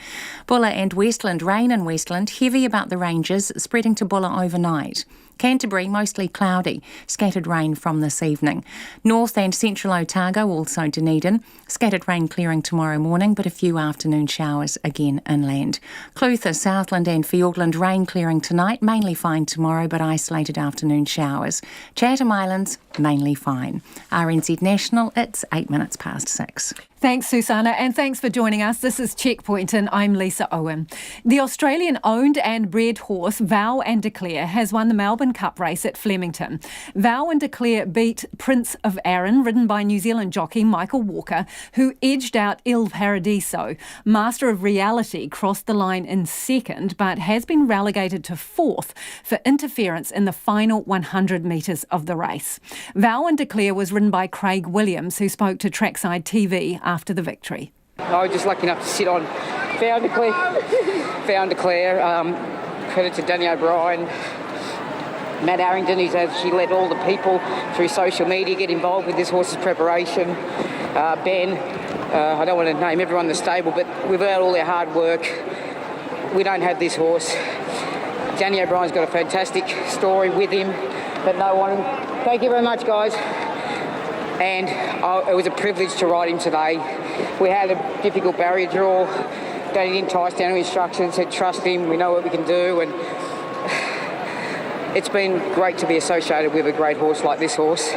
Bulla and Westland, rain in Westland, heavy about the ranges, spreading to Bulla overnight. Canterbury, mostly cloudy, scattered rain from this evening. North and central Otago, also Dunedin, scattered rain clearing tomorrow morning, but a few afternoon showers again inland. Clutha, Southland and Fiordland, rain clearing tonight, mainly fine tomorrow, but isolated afternoon showers. Chatham Islands, mainly fine. RNZ National, it's 6:08. Thanks, Susanna, and thanks for joining us. This is Checkpoint, and I'm Lisa Owen. The Australian-owned and bred horse Vow and Declare has won the Melbourne Cup race at Flemington. Vow and Declare beat Prince of Arran, ridden by New Zealand jockey Michael Walker, who edged out Il Paradiso. Master of Reality crossed the line in second, but has been relegated to fourth for interference in the final 100 metres of the race. Vow and Declare was ridden by Craig Williams, who spoke to Trackside TV after the victory. I was just lucky enough to sit on Vow and Declare. Credit to Danny O'Brien, Matt Harrington, who's actually led all the people through social media get involved with this horse's preparation. Ben, I don't want to name everyone in the stable, but without all their hard work, we don't have this horse. Danny O'Brien's got a fantastic story with him that no one... Thank you very much, guys. And it was a privilege to ride him today. We had a difficult barrier draw. Danny didn't tie us down to instructions, said trust him, we know what we can do. And it's been great to be associated with a great horse like this horse.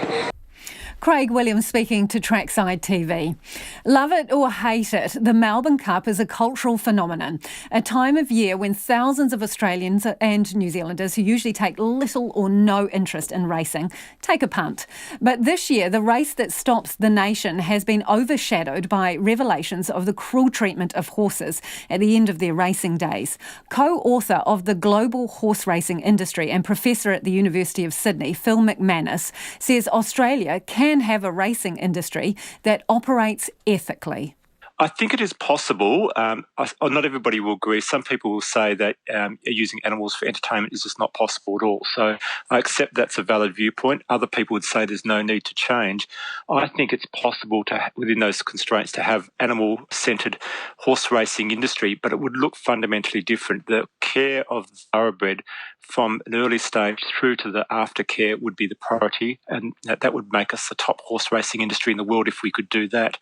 Craig Williams speaking to Trackside TV. Love it or hate it, the Melbourne Cup is a cultural phenomenon, a time of year when thousands of Australians and New Zealanders who usually take little or no interest in racing take a punt. But this year, the race that stops the nation has been overshadowed by revelations of the cruel treatment of horses at the end of their racing days. Co-author of the global horse racing industry and professor at the University of Sydney, Phil McManus, says Australia can have a racing industry that operates ethically. I think it is possible. Not everybody will agree. Some people will say that using animals for entertainment is just not possible at all. So I accept that's a valid viewpoint. Other people would say there's no need to change. I think it's possible to, within those constraints, to have animal-centred horse racing industry, but it would look fundamentally different. The care of the thoroughbred from an early stage through to the aftercare would be the priority, and that would make us the top horse racing industry in the world if we could do that.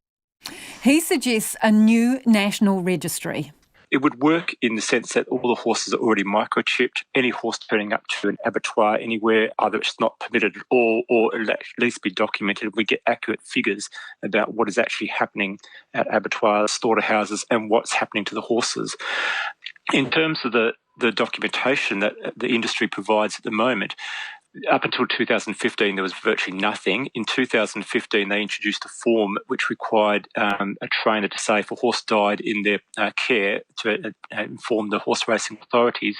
He suggests a new national registry. It would work in the sense that all the horses are already microchipped. Any horse turning up to an abattoir anywhere, either it's not permitted at all or it'll at least be documented. We get accurate figures about what is actually happening at abattoirs, slaughterhouses, and what's happening to the horses. In terms of the documentation that the industry provides at the moment, up until 2015, there was virtually nothing. In 2015, they introduced a form which required a trainer to say if a horse died in their care to inform the horse racing authorities.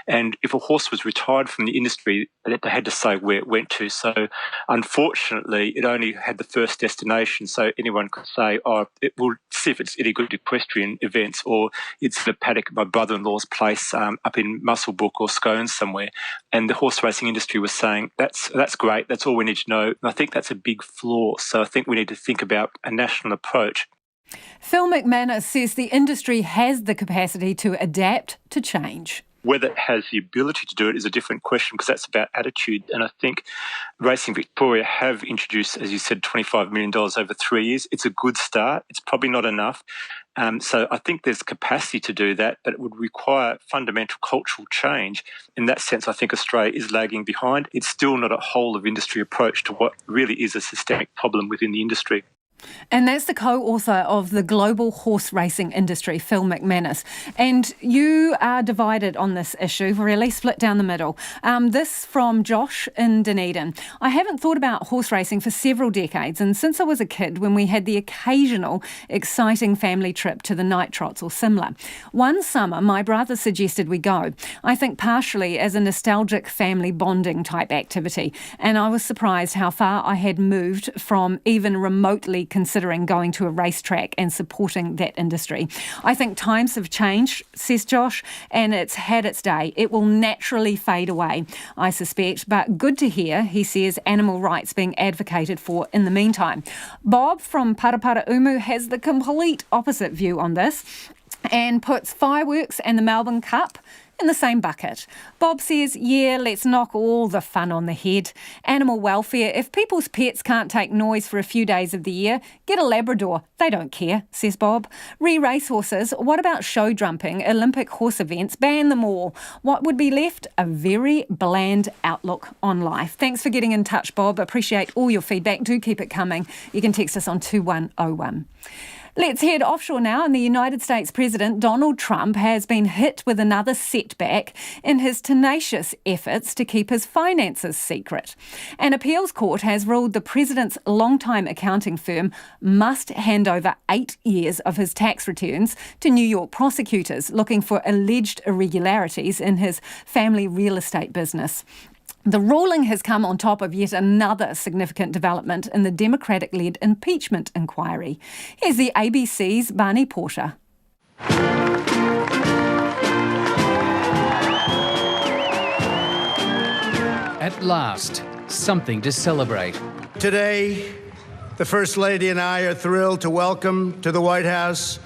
And if a horse was retired from the industry, they had to say where it went to. So unfortunately, it only had the first destination. So anyone could say, it will see if it's any good equestrian events, or it's the paddock at my brother-in-law's place up in Muswellbrook or Scone somewhere. And the horse racing industry was saying, that's great, that's all we need to know. And I think that's a big flaw. So I think we need to think about a national approach. Phil McManus says the industry has the capacity to adapt to change. Whether it has the ability to do it is a different question, because that's about attitude. And I think Racing Victoria have introduced, as you said, $25 million over 3 years. It's a good start. It's probably not enough. So I think there's capacity to do that, but it would require fundamental cultural change. In that sense, I think Australia is lagging behind. It's still not a whole of industry approach to what really is a systemic problem within the industry. And that's the co-author of the global horse racing industry, Phil McManus. And you are divided on this issue, really split down the middle. This from Josh in Dunedin. I haven't thought about horse racing for several decades, and since I was a kid, when we had the occasional exciting family trip to the night trots or similar. One summer, my brother suggested we go. I think partially as a nostalgic family bonding type activity, and I was surprised how far I had moved from even remotely considering going to a racetrack and supporting that industry. I think times have changed, says Josh, and it's had its day. It will naturally fade away, I suspect, but good to hear, he says, animal rights being advocated for in the meantime. Bob from Paraparaumu has the complete opposite view on this and puts fireworks and the Melbourne Cup in the same bucket. Bob says, yeah, let's knock all the fun on the head. Animal welfare, if people's pets can't take noise for a few days of the year, get a Labrador. They don't care, says Bob. Racehorses, what about show jumping, Olympic horse events? Ban them all. What would be left? A very bland outlook on life. Thanks for getting in touch, Bob. Appreciate all your feedback. Do keep it coming. You can text us on 2101. Let's head offshore now, and the United States President Donald Trump has been hit with another setback in his tenacious efforts to keep his finances secret. An appeals court has ruled the president's longtime accounting firm must hand over 8 years of his tax returns to New York prosecutors looking for alleged irregularities in his family real estate business. The ruling has come on top of yet another significant development in the Democratic-led impeachment inquiry. Here's the ABC's Barney Porter. At last, something to celebrate. Today, the First Lady and I are thrilled to welcome to the White House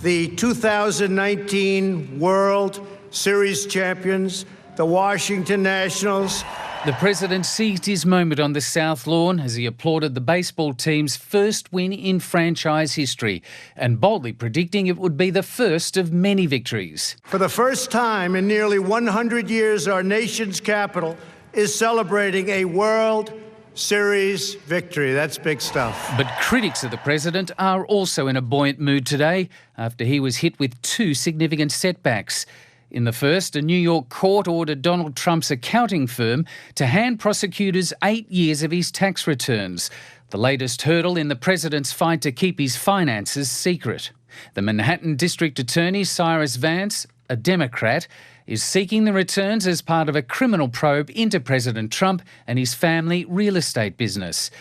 the 2019 World Series champions, the Washington Nationals. The president seized his moment on the South Lawn as he applauded the baseball team's first win in franchise history and boldly predicting it would be the first of many victories. For the first time in nearly 100 years, our nation's capital is celebrating a World Series victory. That's big stuff. But critics of the president are also in a buoyant mood today after he was hit with two significant setbacks. In the first, a New York court ordered Donald Trump's accounting firm to hand prosecutors 8 years of his tax returns, the latest hurdle in the president's fight to keep his finances secret. The Manhattan District Attorney, Cyrus Vance, a Democrat, is seeking the returns as part of a criminal probe into President Trump and his family real estate business.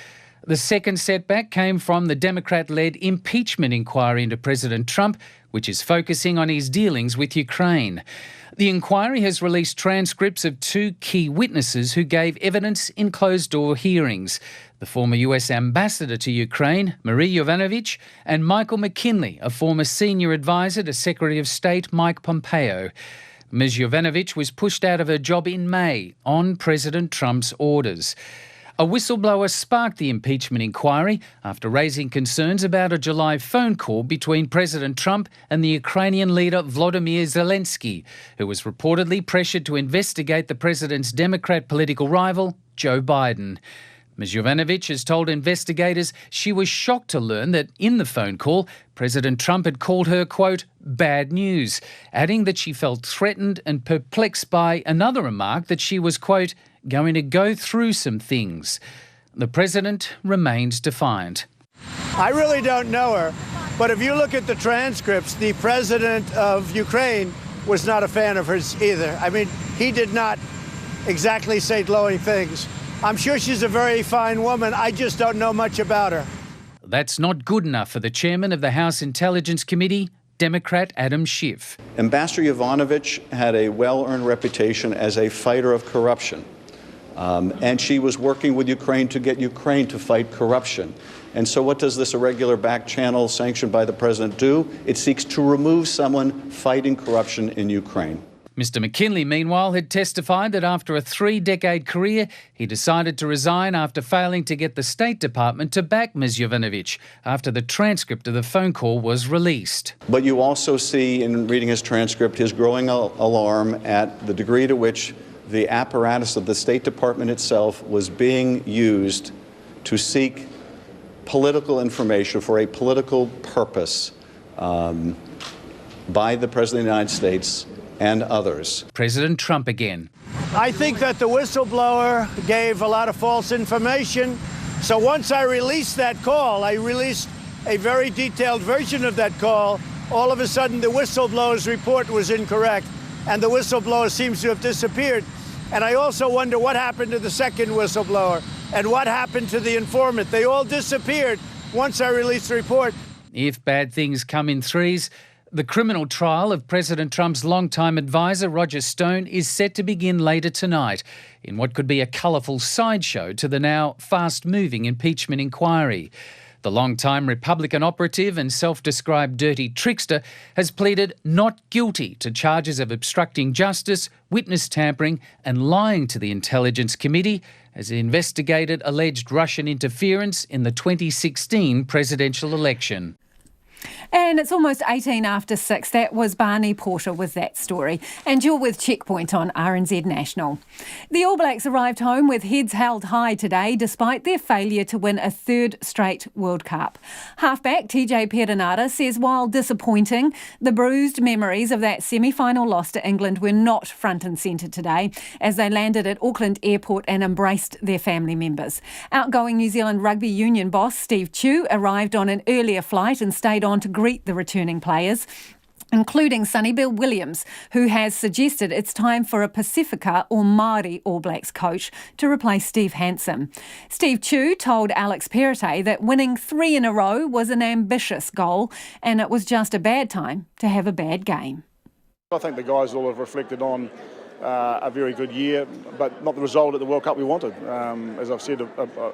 The second setback came from the Democrat-led impeachment inquiry into President Trump, which is focusing on his dealings with Ukraine. The inquiry has released transcripts of two key witnesses who gave evidence in closed-door hearings: the former US ambassador to Ukraine, Marie Yovanovitch, and Michael McKinley, a former senior advisor to Secretary of State Mike Pompeo. Ms. Yovanovitch was pushed out of her job in May on President Trump's orders. A whistleblower sparked the impeachment inquiry after raising concerns about a July phone call between President Trump and the Ukrainian leader Volodymyr Zelensky, who was reportedly pressured to investigate the president's Democrat political rival, Joe Biden. Ms. Yovanovitch has told investigators she was shocked to learn that in the phone call, President Trump had called her, quote, bad news, adding that she felt threatened and perplexed by another remark that she was, quote, going to go through some things. The president remains defiant. I really don't know her, but if you look at the transcripts, the president of Ukraine was not a fan of hers either. I mean, he did not exactly say glowing things. I'm sure she's a very fine woman. I just don't know much about her. That's not good enough for the chairman of the House Intelligence Committee, Democrat Adam Schiff. Ambassador Yovanovitch had a well-earned reputation as a fighter of corruption. And she was working with Ukraine to get Ukraine to fight corruption. And so what does this irregular back channel sanctioned by the president do? It seeks to remove someone fighting corruption in Ukraine. Mr. McKinley, meanwhile, had testified that after a 3-decade career, he decided to resign after failing to get the State Department to back Ms. Yovanovitch after the transcript of the phone call was released. But you also see, in reading his transcript, his growing alarm at the degree to which the apparatus of the State Department itself was being used to seek political information for a political purpose by the President of the United States and others. President Trump again. I think that the whistleblower gave a lot of false information. So once I released that call, I released a very detailed version of that call. All of a sudden, the whistleblower's report was incorrect, and the whistleblower seems to have disappeared. And I also wonder what happened to the second whistleblower and what happened to the informant. They all disappeared once I released the report. If bad things come in threes, the criminal trial of President Trump's longtime advisor, Roger Stone, is set to begin later tonight in what could be a colourful sideshow to the now fast-moving impeachment inquiry. The longtime Republican operative and self-described dirty trickster has pleaded not guilty to charges of obstructing justice, witness tampering and lying to the Intelligence Committee as it investigated alleged Russian interference in the 2016 presidential election. And it's almost 18 after 6. That was Barney Porter with that story. And you're with Checkpoint on RNZ National. The All Blacks arrived home with heads held high today despite their failure to win a third straight World Cup. Halfback TJ Perenara says while disappointing, the bruised memories of that semi-final loss to England were not front and centre today as they landed at Auckland Airport and embraced their family members. Outgoing New Zealand Rugby Union boss Steve Tew arrived on an earlier flight and stayed on to greet the returning players, including Sonny Bill Williams, who has suggested it's time for a Pacifica or Māori All Blacks coach to replace Steve Hansen. Steve Tew told Alex Perrottet that winning 3 in a row was an ambitious goal and it was just a bad time to have a bad game. I think the guys all have reflected on a very good year, but not the result at the World Cup we wanted. As I've said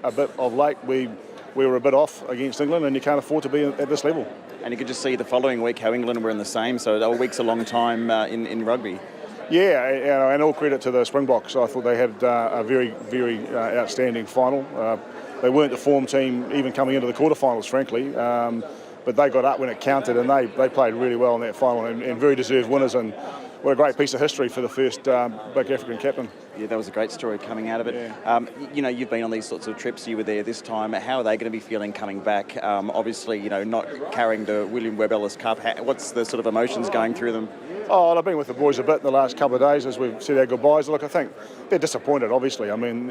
a bit of late, we were a bit off against England and you can't afford to be at this level. And you could just see the following week how England were in the same, so a week's a long time in rugby. Yeah, and all credit to the Springboks. I thought they had a very, very outstanding final. They weren't the form team even coming into the quarterfinals, frankly, but they got up when it counted and they played really well in that final and very deserved winners. And what a great piece of history for the first big African captain. Yeah, that was a great story coming out of it. Yeah. You've been on these sorts of trips. You were there this time. How are they going to be feeling coming back? Obviously, not carrying the William Webb Ellis Cup. What's the sort of emotions going through them? Oh, well, I've been with the boys a bit in the last couple of days as we've said our goodbyes. Look, I think they're disappointed, obviously. I mean,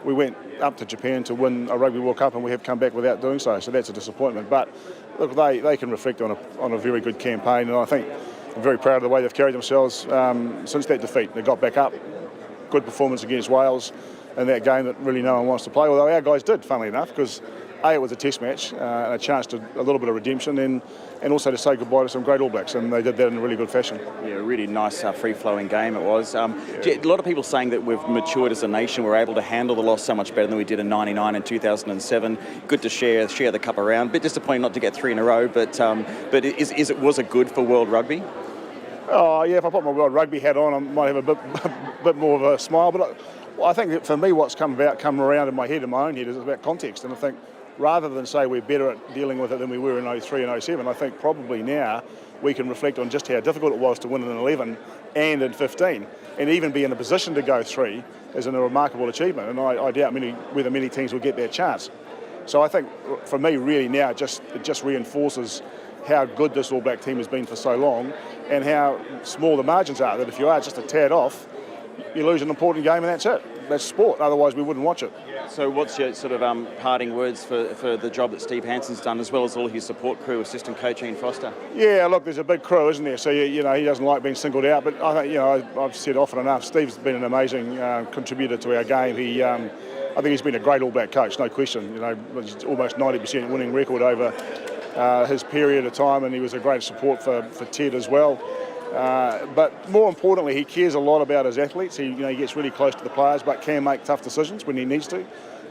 we went up to Japan to win a Rugby World Cup and we have come back without doing so that's a disappointment. But look, they can reflect on a very good campaign, and I think I'm very proud of the way they've carried themselves since that defeat. They got back up, good performance against Wales in that game that really no one wants to play, although our guys did, funnily enough, because it was a test match and a chance to a little bit of redemption and also to say goodbye to some great All Blacks, and they did that in a really good fashion. Yeah, a really nice free-flowing game it was. A lot of people saying that we've matured as a nation. We're able to handle the loss so much better than we did in '99 and 2007. Good to share the cup around. Bit disappointing not to get 3 in a row, but was it good for World Rugby? Oh yeah, if I put my World Rugby hat on, I might have a bit more of a smile. But I think that for me, what's come around in my own head, is about context, and I think, rather than say we're better at dealing with it than we were in 03 and 07, I think probably now we can reflect on just how difficult it was to win in 11 and in 15, and even be in a position to go 3 is a remarkable achievement, and I doubt whether many teams will get that chance. So I think for me really now it just reinforces how good this All Black team has been for so long and how small the margins are, that if you are just a tad off, you lose an important game and that's it. That's sport, otherwise we wouldn't watch it. So what's your sort of parting words for the job that Steve Hansen's done, as well as all his support crew, assistant coach Ian Foster? Yeah, look, there's a big crew, isn't there? So, he doesn't like being singled out, but I think, I've said often enough, Steve's been an amazing contributor to our game. I think he's been a great All Black coach, no question. Almost 90% winning record over his period of time, and he was a great support for Ted as well. But more importantly, he cares a lot about his athletes. He gets really close to the players, but can make tough decisions when he needs to.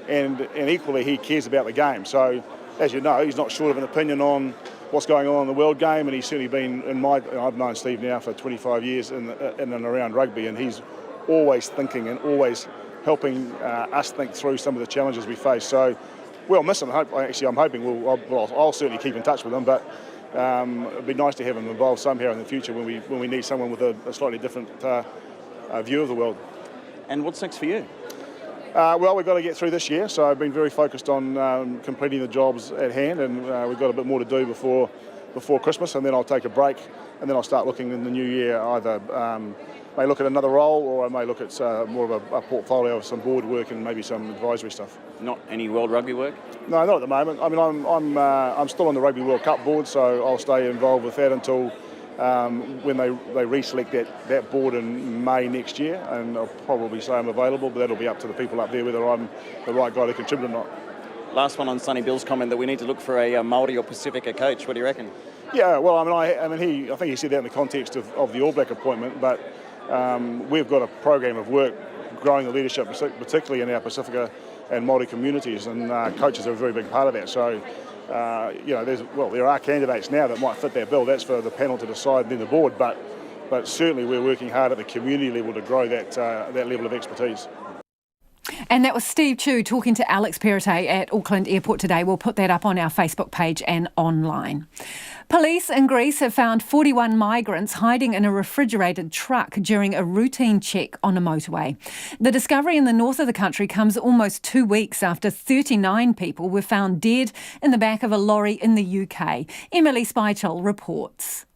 And equally, he cares about the game. So, as you know, he's not short of an opinion on what's going on in the world game, and he's certainly been I've known Steve now for 25 years in and around rugby, and he's always thinking and always helping us think through some of the challenges we face. So, we'll miss him. I'm hoping I'll certainly keep in touch with him, but it'd be nice to have him involved somehow in the future when we need someone with a slightly different view of the world. And what's next for you? Well, we've got to get through this year, so I've been very focused on completing the jobs at hand, and we've got a bit more to do before Christmas, and then I'll take a break, and then I'll start looking in the new year. Either may look at another role, or I may look at more of a portfolio of some board work and maybe some advisory stuff. Not any World Rugby work? No, not at the moment. I mean, I'm still on the Rugby World Cup board, so I'll stay involved with that until when they reselect that board in May next year, and I'll probably say I'm available, but that'll be up to the people up there whether I'm the right guy to contribute or not. Last one on Sonny Bill's comment that we need to look for a Māori or Pacifica coach. What do you reckon? Yeah, well, I think he said that in the context of the All Black appointment, but we've got a program of work growing the leadership, particularly in our Pacifica and Māori communities, and coaches are a very big part of that. So, there are candidates now that might fit that bill. That's for the panel to decide and then the board, but certainly we're working hard at the community level to grow that level of expertise. And that was Steve Chu talking to Alex Perrottet at Auckland Airport today. We'll put that up on our Facebook page and online. Police in Greece have found 41 migrants hiding in a refrigerated truck during a routine check on a motorway. The discovery in the north of the country comes almost 2 weeks after 39 people were found dead in the back of a lorry in the UK. Emily Speichel reports.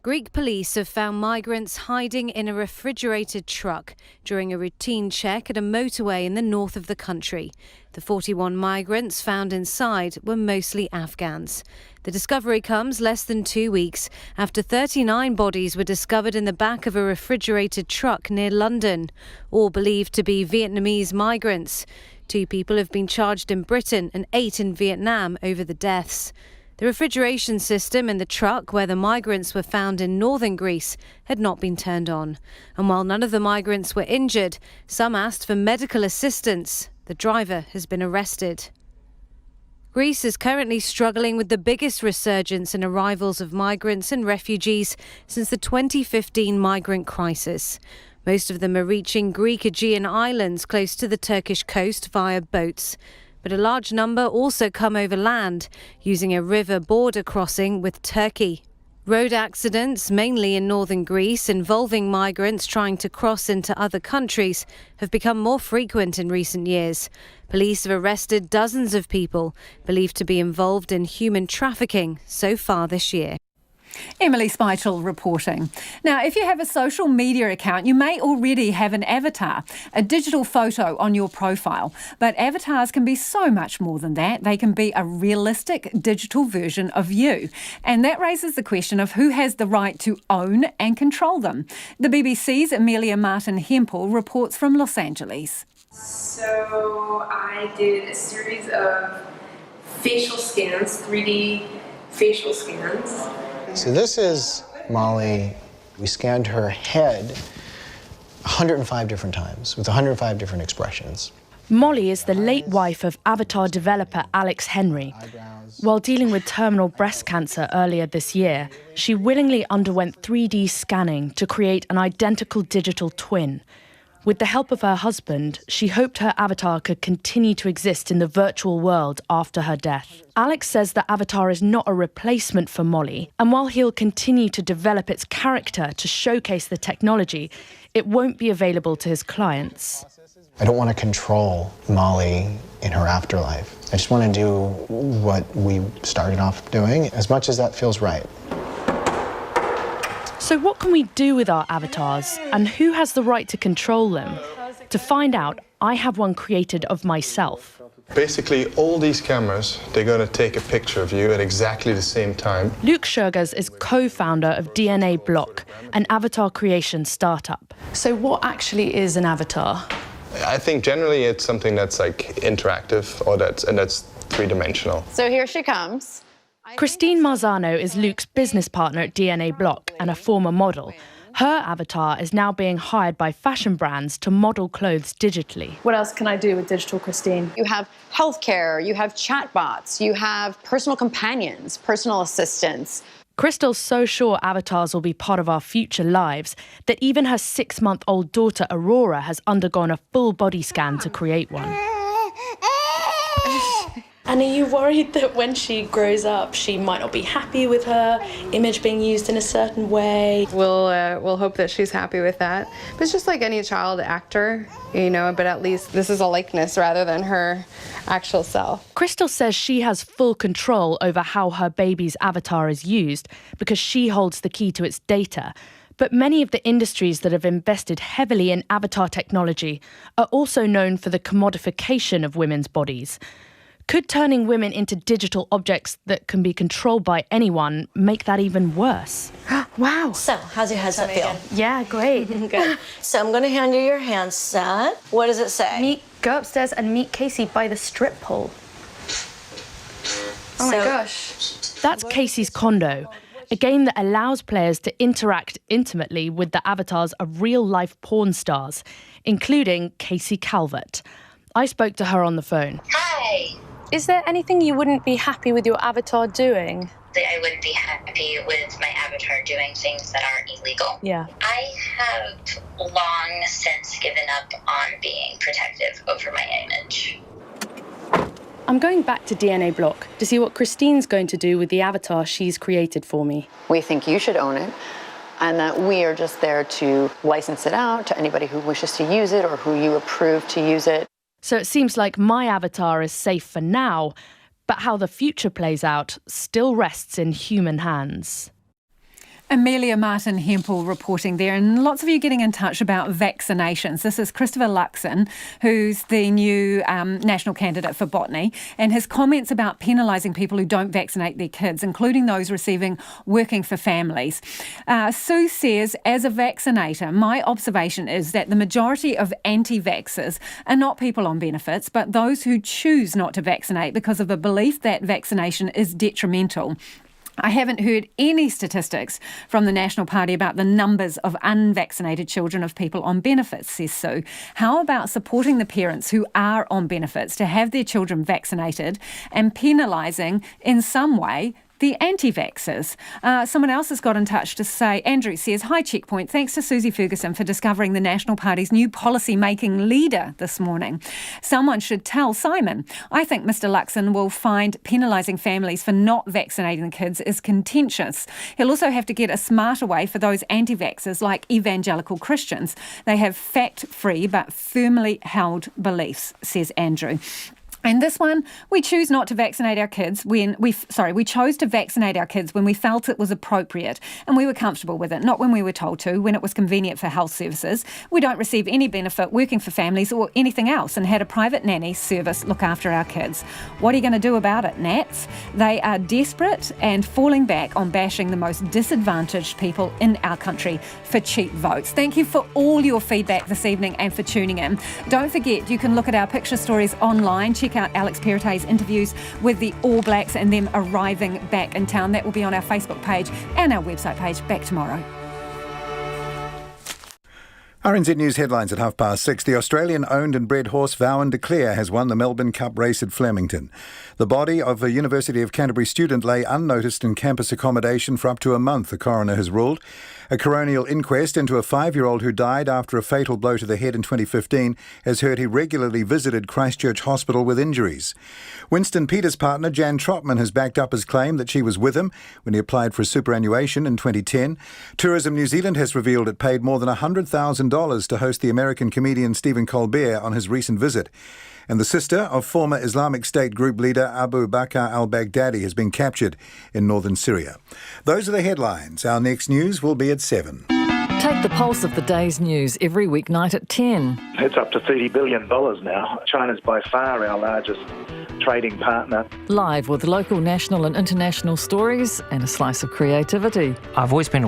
Greek police have found migrants hiding in a refrigerated truck during a routine check at a motorway in the north of the country. The 41 migrants found inside were mostly Afghans. The discovery comes less than 2 weeks after 39 bodies were discovered in the back of a refrigerated truck near London, all believed to be Vietnamese migrants. 2 people have been charged in Britain and 8 in Vietnam over the deaths. The refrigeration system in the truck where the migrants were found in northern Greece had not been turned on. And while none of the migrants were injured, some asked for medical assistance. The driver has been arrested. Greece is currently struggling with the biggest resurgence in arrivals of migrants and refugees since the 2015 migrant crisis. Most of them are reaching Greek Aegean islands close to the Turkish coast via boats. But a large number also come over land, using a river border crossing with Turkey. Road accidents, mainly in northern Greece, involving migrants trying to cross into other countries, have become more frequent in recent years. Police have arrested dozens of people believed to be involved in human trafficking so far this year. Emily Speichel reporting. Now, if you have a social media account, you may already have an avatar, a digital photo on your profile. But avatars can be so much more than that. They can be a realistic digital version of you. And that raises the question of who has the right to own and control them. The BBC's Amelia Martin-Hempel reports from Los Angeles. So I did a series of facial scans, 3D facial scans. So this is Molly. We scanned her head 105 different times with 105 different expressions. Molly is the late wife of Avatar developer Alex Henry. While dealing with terminal breast cancer earlier this year, she willingly underwent 3D scanning to create an identical digital twin. With the help of her husband, she hoped her avatar could continue to exist in the virtual world after her death. Alex says the avatar is not a replacement for Molly, and while he'll continue to develop its character to showcase the technology, it won't be available to his clients. I don't want to control Molly in her afterlife. I just want to do what we started off doing, as much as that feels right. So what can we do with our avatars, and who has the right to control them? To find out, I have one created of myself. Basically, all these cameras, they're going to take a picture of you at exactly the same time. Luke Schergers is co-founder of DNA Block, an avatar creation startup. So what actually is an avatar? I think generally it's something that's like interactive or that's three-dimensional. So here she comes. Christine Marzano is Luke's business partner at DNA Block and a former model. Her avatar is now being hired by fashion brands to model clothes digitally. What else can I do with digital Christine? You have healthcare, you have chatbots, you have personal companions, personal assistants. Crystal's so sure avatars will be part of our future lives that even her 6-month-old daughter Aurora has undergone a full body scan to create one. And are you worried that when she grows up, she might not be happy with her image being used in a certain way? We'll hope that she's happy with that. But it's just like any child actor, you know, but at least this is a likeness rather than her actual self. Crystal says she has full control over how her baby's avatar is used because she holds the key to its data. But many of the industries that have invested heavily in avatar technology are also known for the commodification of women's bodies. Could turning women into digital objects that can be controlled by anyone make that even worse? Wow. So, how's your headset feel? Yeah, great. Good. So I'm going to hand you your handset. What does it say? Go upstairs and meet Casey by the strip pole. Oh my gosh. That's Casey's Condo, a game that allows players to interact intimately with the avatars of real-life porn stars, including Casey Calvert. I spoke to her on the phone. Hi. Is there anything you wouldn't be happy with your avatar doing? I wouldn't be happy with my avatar doing things that are illegal. Yeah. I have long since given up on being protective over my image. I'm going back to DNA Block to see what Christine's going to do with the avatar she's created for me. We think you should own it, and that we are just there to license it out to anybody who wishes to use it or who you approve to use it. So it seems like my avatar is safe for now, but how the future plays out still rests in human hands. Amelia Martin-Hempel reporting there, and lots of you getting in touch about vaccinations. This is Christopher Luxon, who's the new national candidate for botany, and his comments about penalising people who don't vaccinate their kids, including those receiving working for families. Sue says, as a vaccinator, my observation is that the majority of anti-vaxxers are not people on benefits, but those who choose not to vaccinate because of a belief that vaccination is detrimental. I haven't heard any statistics from the National Party about the numbers of unvaccinated children of people on benefits, says Sue. How about supporting the parents who are on benefits to have their children vaccinated and penalising in some way the anti-vaxxers. Someone else has got in touch to say, Andrew says, "Hi Checkpoint, thanks to Susie Ferguson for discovering the National Party's new policy-making leader this morning. Someone should tell Simon. I think Mr Luxon will find penalising families for not vaccinating kids is contentious. He'll also have to get a smarter way for those anti-vaxxers like evangelical Christians. They have fact-free but firmly held beliefs," says Andrew. And this one, we choose not to vaccinate our kids we chose to vaccinate our kids when we felt it was appropriate and we were comfortable with it, not when we were told to, when it was convenient for health services. We don't receive any benefit working for families or anything else and had a private nanny service look after our kids. What are you going to do about it, Nats? They are desperate and falling back on bashing the most disadvantaged people in our country for cheap votes. Thank you for all your feedback this evening and for tuning in. Don't forget, you can look at our picture stories online. Check out Alex Peretay's interviews with the All Blacks and them arriving back in town. That will be on our Facebook page and our website page. Back tomorrow. RNZ News headlines at 6:30. The Australian-owned and bred horse Vow and Declare has won the Melbourne Cup race at Flemington. The body of a University of Canterbury student lay unnoticed in campus accommodation for up to a month, the coroner has ruled. A coronial inquest into a 5-year-old who died after a fatal blow to the head in 2015 has heard he regularly visited Christchurch Hospital with injuries. Winston Peters' partner Jan Trotman has backed up his claim that she was with him when he applied for superannuation in 2010. Tourism New Zealand has revealed it paid more than $100,000 to host the American comedian Stephen Colbert on his recent visit. And the sister of former Islamic State group leader Abu Bakr al-Baghdadi has been captured in northern Syria. Those are the headlines. Our next news will be at 7. Take the pulse of the day's news every weeknight at 10. It's up to $30 billion now. China's by far our largest trading partner. Live with local, national and international stories and a slice of creativity. I've always been